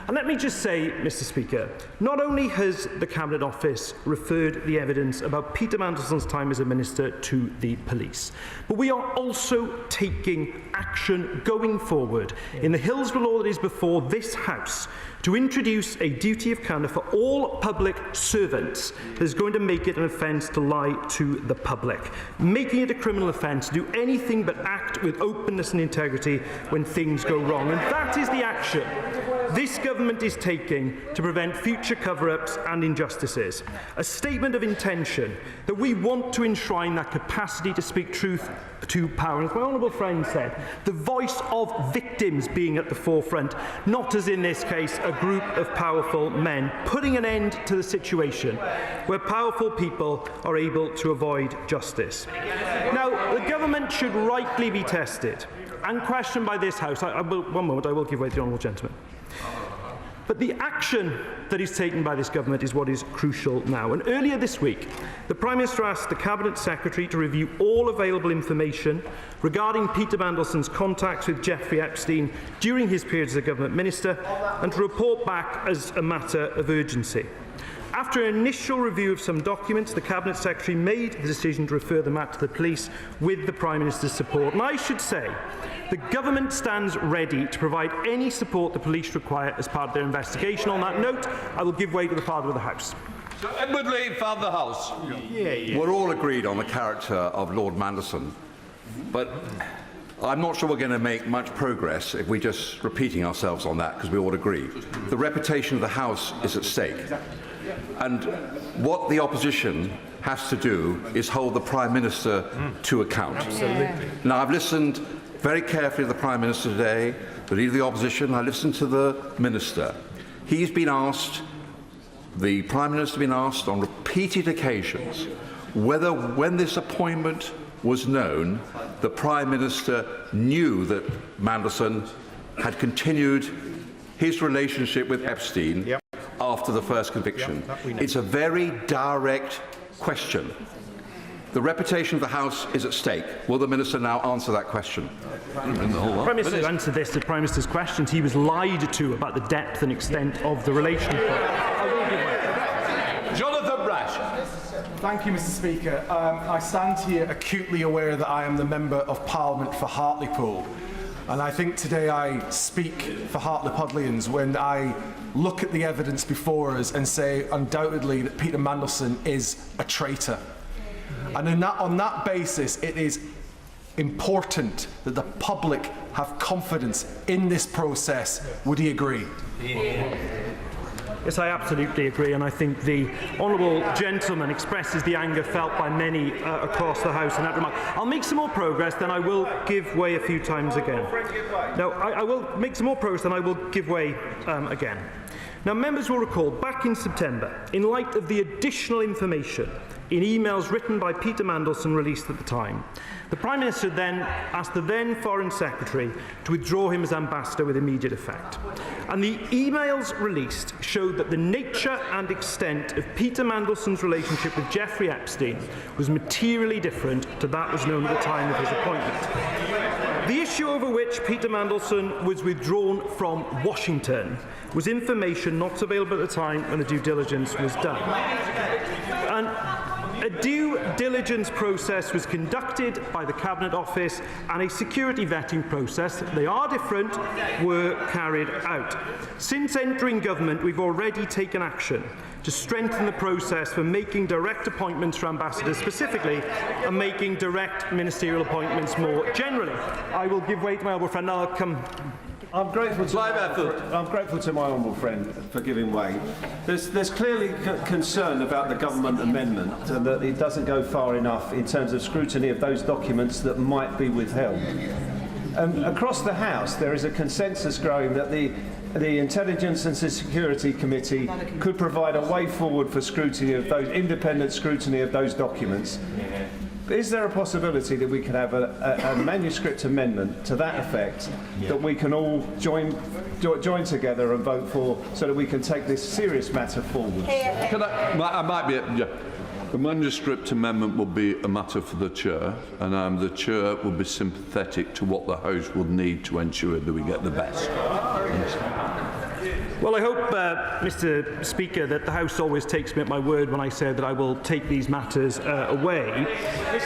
Speaker 8: And let me just say, Mr Speaker, not only has the Cabinet Office referred the evidence about Peter Mandelson's time as a minister to the police, but we are also taking action going forward in the Hillsborough law that is before this House to introduce a duty of candour for all public servants that is going to make it an offence to lie to the public, making it a criminal offence to do anything but act with openness and integrity when things go wrong. And that is the action this government is taking to prevent future cover-ups and injustices. A statement of intention that we want to enshrine that capacity to speak truth to power. As my honourable friend said, the voice of victims being at the forefront, not as in this case a group of powerful men, putting an end to the situation where powerful people are able to avoid justice. Now, the government should rightly be tested and questioned by this House. One moment, I will give way to the honourable gentleman. But the action that is taken by this government is what is crucial now. And earlier this week, the Prime Minister asked the Cabinet Secretary to review all available information regarding Peter Mandelson's contacts with Jeffrey Epstein during his period as a Government Minister and to report back as a matter of urgency. After an initial review of some documents, the Cabinet Secretary made the decision to refer the matter to the police with the Prime Minister's support. And I should say, the Government stands ready to provide any support the police require as part of their investigation. On that note, I will give way to the Father of the House.
Speaker 19: Edward Lee, Father of the House. We're all agreed on the character of Lord Mandelson, but I'm not sure we're going to make much progress if we're just repeating ourselves on that, because we all agree. The reputation of the House is at stake. And what the opposition has to do is hold the Prime Minister to account.
Speaker 8: Absolutely.
Speaker 19: Now, I've listened very carefully to the Prime Minister today, the Leader of the Opposition. I listened to the Minister. He's been asked, the Prime Minister has been asked on repeated occasions whether, when this appointment was known, the Prime Minister knew that Mandelson had continued his relationship with Epstein after the first conviction. It's a very direct question. The reputation of the House is at stake. Will the Minister now answer that question?
Speaker 8: The Prime Minister answered this to the Prime Minister's questions. He was lied to about the depth and extent of the relationship.
Speaker 19: Jonathan Brash.
Speaker 10: Thank you, Mr. Speaker. I stand here acutely aware that I am the Member of Parliament for Hartlepool. And I think today I speak for Hartlepodlians when I look at the evidence before us and say undoubtedly that Peter Mandelson is a traitor. And on that basis, it is important that the public have confidence in this process. Would he agree?
Speaker 8: Yes, I absolutely agree, and I think the honourable gentleman expresses the anger felt by many across the House in that remark. I'll make some more progress, then I will give way a few times again. No, I will make some more progress, then I will give way again. Now, members will recall, back in September, in light of the additional information in emails written by Peter Mandelson released at the time, the Prime Minister then asked the then Foreign Secretary to withdraw him as ambassador with immediate effect. And the emails released showed that the nature and extent of Peter Mandelson's relationship with Jeffrey Epstein was materially different to that was known at the time of his appointment. The issue over which Peter Mandelson was withdrawn from Washington was information not available at the time when the due diligence was done. And a due diligence process was conducted by the Cabinet Office and a security vetting process, they are different, were carried out. Since entering government, we've already taken action to strengthen the process for making direct appointments for ambassadors specifically and making direct ministerial appointments more generally. I will give way to my honourable friend. I'll come.
Speaker 5: I'm grateful to my honourable friend for giving way. There's clearly concern about the government amendment and that it doesn't go far enough in terms of scrutiny of those documents that might be withheld. Across the House, there is a consensus growing that the Intelligence and Security Committee could provide a way forward for scrutiny of those independent scrutiny of those documents. Is there a possibility that we could have a manuscript amendment to that effect that we can all join together and vote for so that we can take this serious matter forward?
Speaker 19: The manuscript amendment will be a matter for the Chair, and the Chair will be sympathetic to what the House will need to ensure that we get the best.
Speaker 8: Well, I hope, Mr. Speaker, that the House always takes me at my word when I say that I will take these matters away.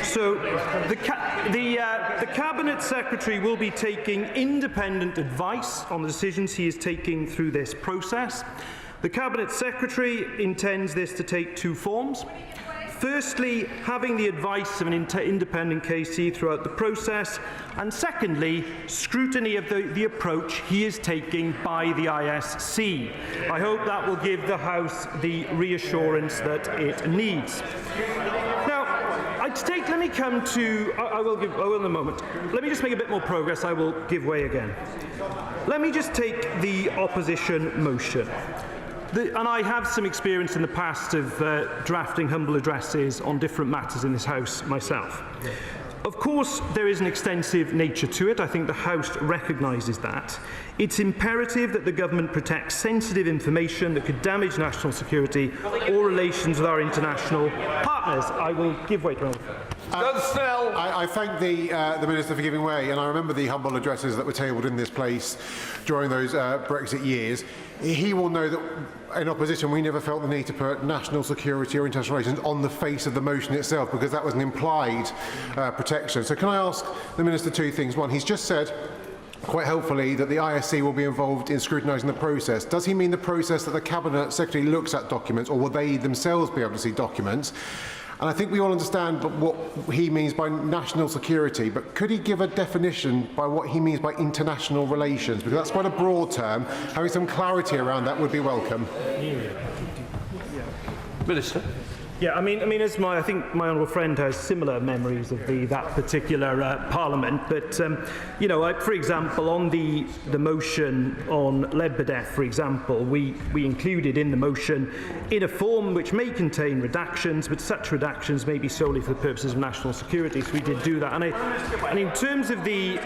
Speaker 8: So, the Cabinet Secretary will be taking independent advice on the decisions he is taking through this process. The Cabinet Secretary intends this to take two forms. Firstly, having the advice of an independent KC throughout the process, and secondly, scrutiny of the approach he is taking by the ISC. I hope that will give the House the reassurance that it needs. Now, let me come to, I will in a moment. Let me just make a bit more progress, I will give way again. Let me just take the opposition motion. And I have some experience in the past of drafting humble addresses on different matters in this House myself. Of course, there is an extensive nature to it. I think the House recognises that. It's imperative that the government protects sensitive information that could damage national security or relations with our international partners. I will give way to
Speaker 2: I thank the Minister for giving way, and I remember the humble addresses that were tabled in this place during those Brexit years. He will know that in opposition we never felt the need to put national security or international relations on the face of the motion itself, because that was an implied protection. So can I ask the Minister two things? One, he's just said quite helpfully that the ISC will be involved in scrutinising the process. Does he mean the process that the Cabinet Secretary looks at documents, or will they themselves be able to see documents? And I think we all understand what he means by national security, but could he give a definition by what he means by international relations? Because that's quite a broad term. Having some clarity around that would be welcome.
Speaker 19: Minister.
Speaker 8: Yeah, I mean, I think my honourable friend has similar memories of that particular Parliament. But you know, for example, on the motion on Badenoch, for example, we included in the motion in a form which may contain redactions, but such redactions may be solely for the purposes of national security. So we did do that. And in terms of the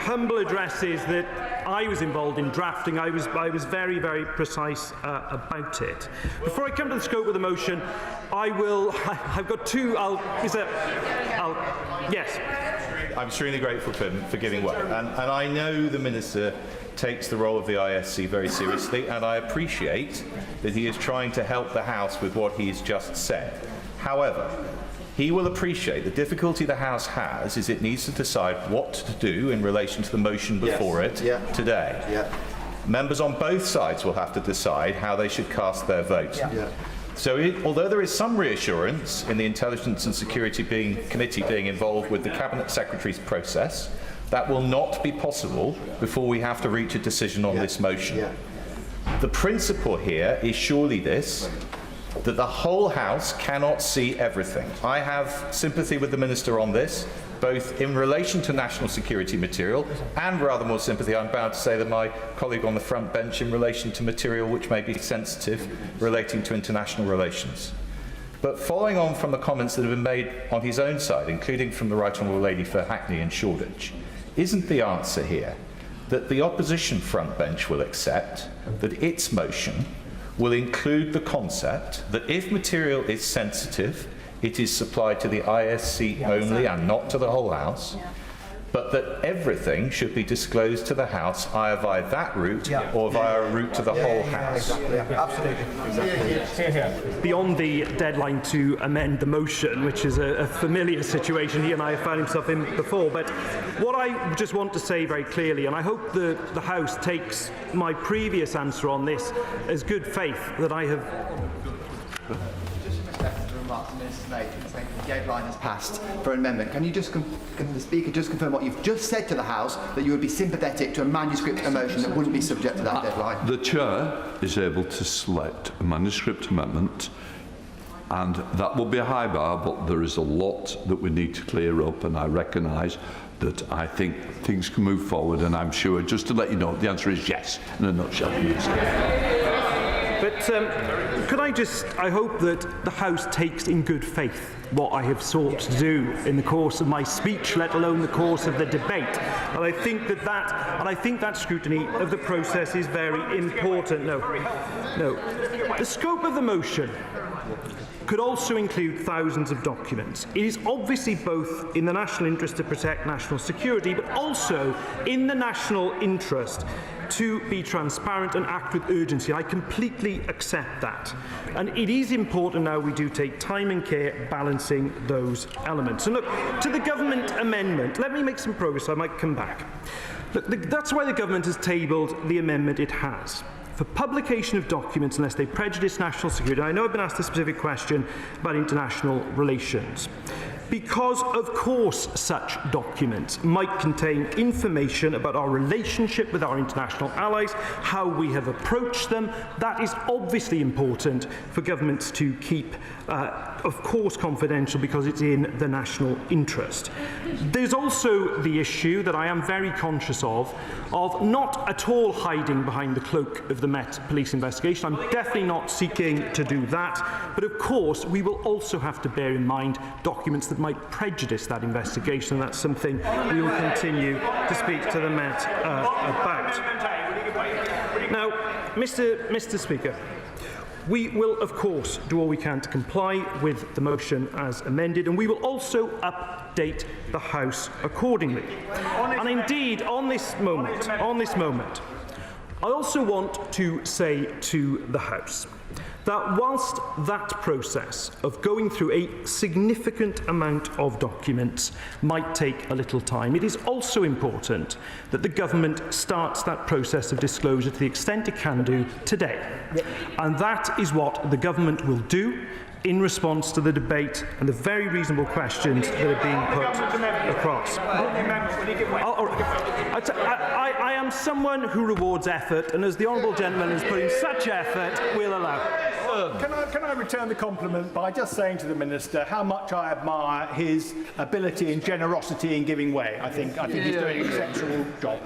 Speaker 8: humble addresses that I was involved in drafting, I was very, very precise about it. Before I come to the scope of the motion, I've got two. Yes.
Speaker 25: I'm extremely grateful for giving way, and I know the Minister takes the role of the ISC very seriously, and I appreciate that he is trying to help the House with what he's just said. However, he will appreciate the difficulty the House has is it needs to decide what to do in relation to the motion before it today. Members on both sides will have to decide how they should cast their vote. So although there is some reassurance in the Intelligence and Security Committee being involved with the Cabinet Secretary's process, that will not be possible before we have to reach a decision on this motion. The principle here is surely this, that the whole House cannot see everything. I have sympathy with the Minister on this, both in relation to national security material and, rather more sympathy, I'm bound to say, than my colleague on the front bench in relation to material which may be sensitive relating to international relations. But following on from the comments that have been made on his own side, including from the Right Honourable Lady for Hackney and Shoreditch, isn't the answer here that the opposition front bench will accept that its motion will include the concept that if material is sensitive, it is supplied to the ISC only and not to the whole House, but that everything should be disclosed to the House either via that route or via a route to the whole House.
Speaker 8: Absolutely. Beyond the deadline to amend the motion, which is a familiar situation he and I have found himself in before, but what I just want to say very clearly, and I hope the House takes my previous answer on this as good faith, that I have...
Speaker 14: The deadline has passed for an amendment. Can the Speaker just confirm what you've just said to the House, that you would be sympathetic to a manuscript motion that wouldn't be subject to that deadline?
Speaker 19: The Chair is able to select a manuscript amendment, and that will be a high bar, but there is a lot that we need to clear up, and I recognise that I think things can move forward, and I'm sure, just to let you know, the answer is yes, in a nutshell.
Speaker 8: But could I hope that the House takes in good faith what I have sought to do in the course of my speech, let alone the course of the debate. And I think that scrutiny of the process is very important. No. The scope of the motion could also include thousands of documents. It is obviously both in the national interest to protect national security, but also in the national interest to be transparent and act with urgency. I completely accept that. And it is important now we do take time and care balancing those elements. And look, to the government amendment, let me make some progress, I might come back. Look, that's why the government has tabled the amendment it has. For publication of documents unless they prejudice national security. I know I've been asked a specific question about international relations. Because, of course, such documents might contain information about our relationship with our international allies, how we have approached them. That is obviously important for governments to keep of course confidential because it's in the national interest. There's also the issue that I am very conscious of not at all hiding behind the cloak of the Met Police investigation. I'm definitely not seeking to do that, but of course we will also have to bear in mind documents that might prejudice that investigation, and that's something we will continue to speak to the Met about. Now, Mr. Speaker, we will, of course, do all we can to comply with the motion as amended, and we will also update the House accordingly. And indeed, on this moment, I also want to say to the House that whilst that process of going through a significant amount of documents might take a little time, it is also important that the government starts that process of disclosure to the extent it can do today. And that is what the government will do in response to the debate and the very reasonable questions that are being put across. I am someone who rewards effort, and as the honourable gentleman has put in such effort, we'll allow.
Speaker 18: Can I return the compliment by just saying to the Minister how much I admire his ability and generosity in giving way. I think he's doing an exceptional job.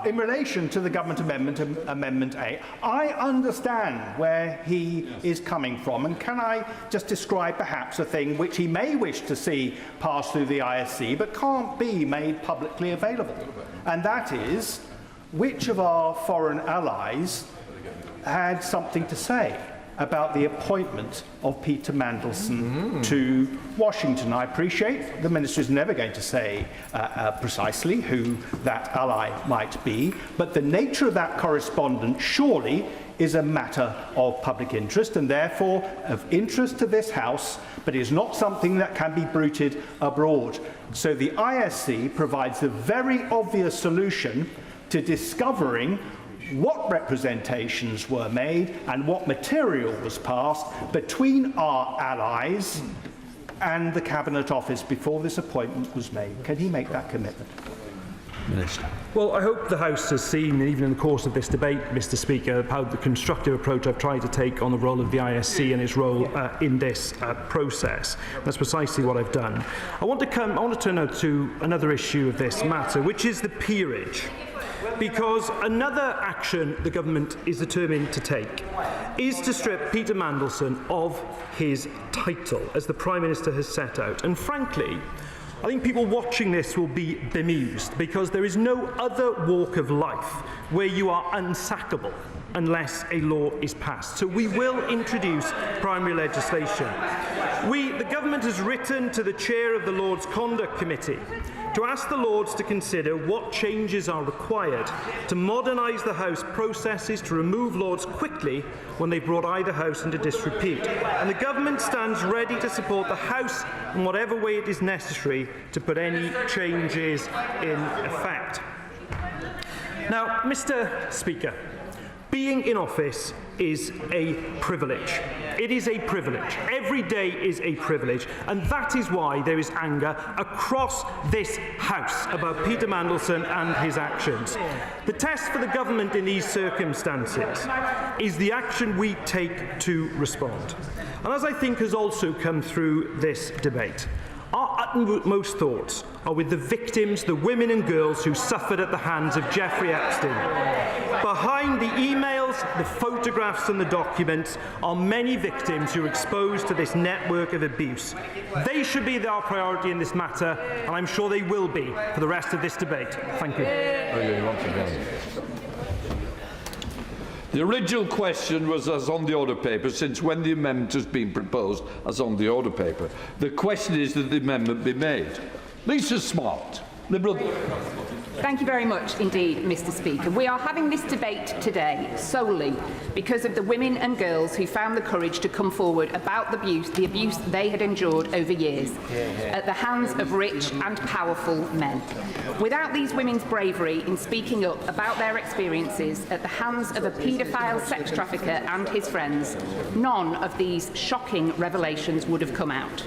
Speaker 18: In relation to the government amendment, Amendment A, I understand where he is coming from, and can I just describe perhaps a thing which he may wish to see pass through the ISC but can't be made publicly available, and that is which of our foreign allies had something to say about the appointment of Peter Mandelson to Washington. I appreciate the Minister is never going to say precisely who that ally might be, but the nature of that correspondence surely is a matter of public interest and therefore of interest to this House, but is not something that can be bruited abroad. So the ISC provides a very obvious solution to discovering what representations were made and what material was passed between our allies and the Cabinet Office before this appointment was made. Can he make that commitment?
Speaker 8: Minister. Well, I hope the House has seen, even in the course of this debate, Mr. Speaker, how the constructive approach I've tried to take on the role of the ISC and its role in this process. That's precisely what I've done. I want to turn now to another issue of this matter, which is the peerage. Because another action the government is determined to take is to strip Peter Mandelson of his title, as the Prime Minister has set out. And frankly, I think people watching this will be bemused, because there is no other walk of life where you are unsackable unless a law is passed. So we will introduce primary legislation. The government has written to the chair of the Lords Conduct Committee to ask the Lords to consider what changes are required to modernise the House processes to remove Lords quickly when they brought either House into disrepute. And the government stands ready to support the House in whatever way it is necessary to put any changes in effect. Now, Mr. Speaker, being in office is a privilege. It is a privilege. Every day is a privilege, and that is why there is anger across this House about Peter Mandelson and his actions. The test for the government in these circumstances is the action we take to respond. And as I think has also come through this debate, our utmost thoughts are with the victims, the women and girls who suffered at the hands of Jeffrey Epstein. Behind the emails, the photographs and the documents are many victims who are exposed to this network of abuse. They should be our priority in this matter, and I'm sure they will be for the rest of this debate. Thank you.
Speaker 19: The original question was as on the order paper, since when the amendment has been proposed as on the order paper. The question is that the amendment be made. Lisa Smart, Liberal.
Speaker 1: Thank you very much indeed, Mr. Speaker. We are having this debate today solely because of the women and girls who found the courage to come forward about the abuse they had endured over years at the hands of rich and powerful men. Without these women's bravery in speaking up about their experiences at the hands of a paedophile sex trafficker and his friends, none of these shocking revelations would have come out.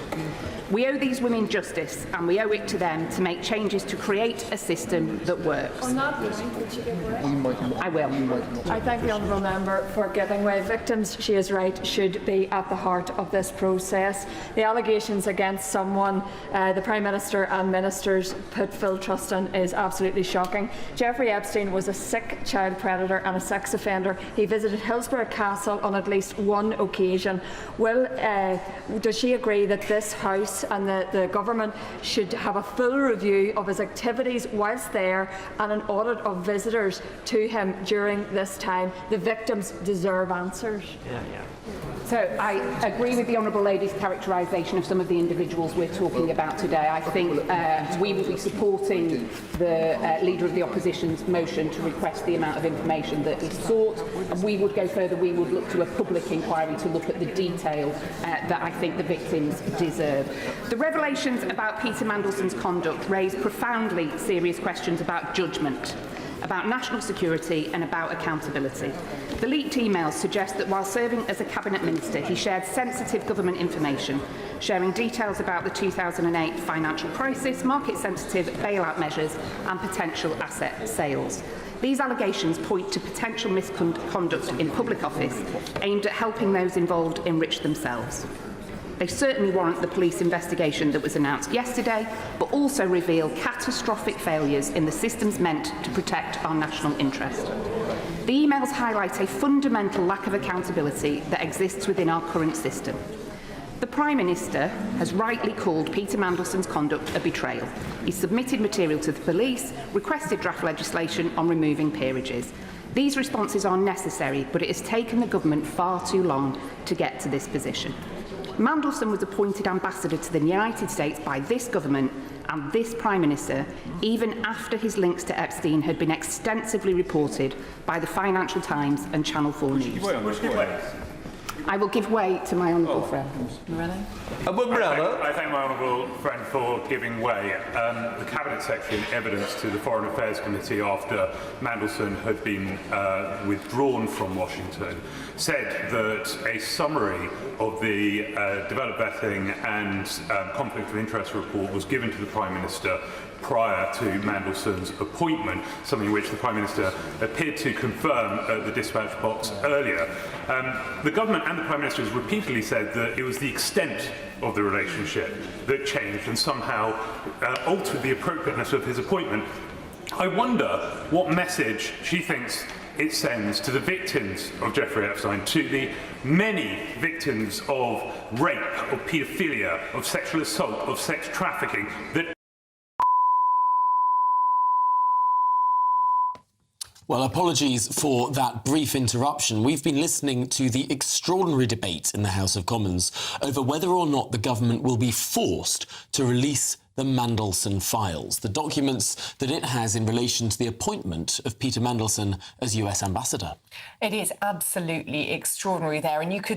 Speaker 1: We owe these women justice, and we owe it to them to make changes to create a system system that works.
Speaker 3: On that point, would you give way?
Speaker 1: I will.
Speaker 3: I thank the honourable member for giving way. Victims, she is right, should be at the heart of this process. The allegations against someone the Prime Minister and ministers put full trust in is absolutely shocking. Jeffrey Epstein was a sick child predator and a sex offender. He visited Hillsborough Castle on at least one occasion. Does she agree that this House and the government should have a full review of his activities whilst there and an audit of visitors to him during this time? The victims deserve answers.
Speaker 1: So I agree with the Honourable Lady's characterisation of some of the individuals we're talking about today. I think we will be supporting the Leader of the Opposition's motion to request the amount of information that is sought. And we would go further. We would look to a public inquiry to look at the detail that I think the victims deserve. The revelations about Peter Mandelson's conduct raise profoundly serious questions about judgment, about national security and about accountability. The leaked emails suggest that while serving as a cabinet minister, he shared sensitive government information, sharing details about the 2008 financial crisis, market-sensitive bailout measures and potential asset sales. These allegations point to potential misconduct in public office aimed at helping those involved enrich themselves. They certainly warrant the police investigation that was announced yesterday, but also reveal catastrophic failures in the systems meant to protect our national interest. The emails highlight a fundamental lack of accountability that exists within our current system. The Prime Minister has rightly called Peter Mandelson's conduct a betrayal. He submitted material to the police, requested draft legislation on removing peerages. These responses are necessary, but it has taken the government far too long to get to this position. Mandelson was appointed ambassador to the United States by this government and this Prime Minister, even after his links to Epstein had been extensively reported by the Financial Times and Channel 4 News. I will give way to my honourable friend.
Speaker 15: I thank my honourable friend for giving way. The Cabinet Secretary, in evidence to the Foreign Affairs Committee after Mandelson had been withdrawn from Washington, said that a summary of the developed vetting and conflict of interest report was given to the Prime Minister prior to Mandelson's appointment, something which the Prime Minister appeared to confirm at the dispatch box earlier. The government and the Prime Minister has repeatedly said that it was the extent of the relationship that changed and somehow altered the appropriateness of his appointment. I wonder what message she thinks it sends to the victims of Jeffrey Epstein, to the many victims of rape, of paedophilia, of sexual assault, of sex trafficking, that
Speaker 17: Well, apologies for that brief interruption. We've been listening to the extraordinary debate in the House of Commons over whether or not the government will be forced to release the Mandelson files, the documents that it has in relation to the appointment of Peter Mandelson as US ambassador.
Speaker 20: It is absolutely extraordinary there, and you could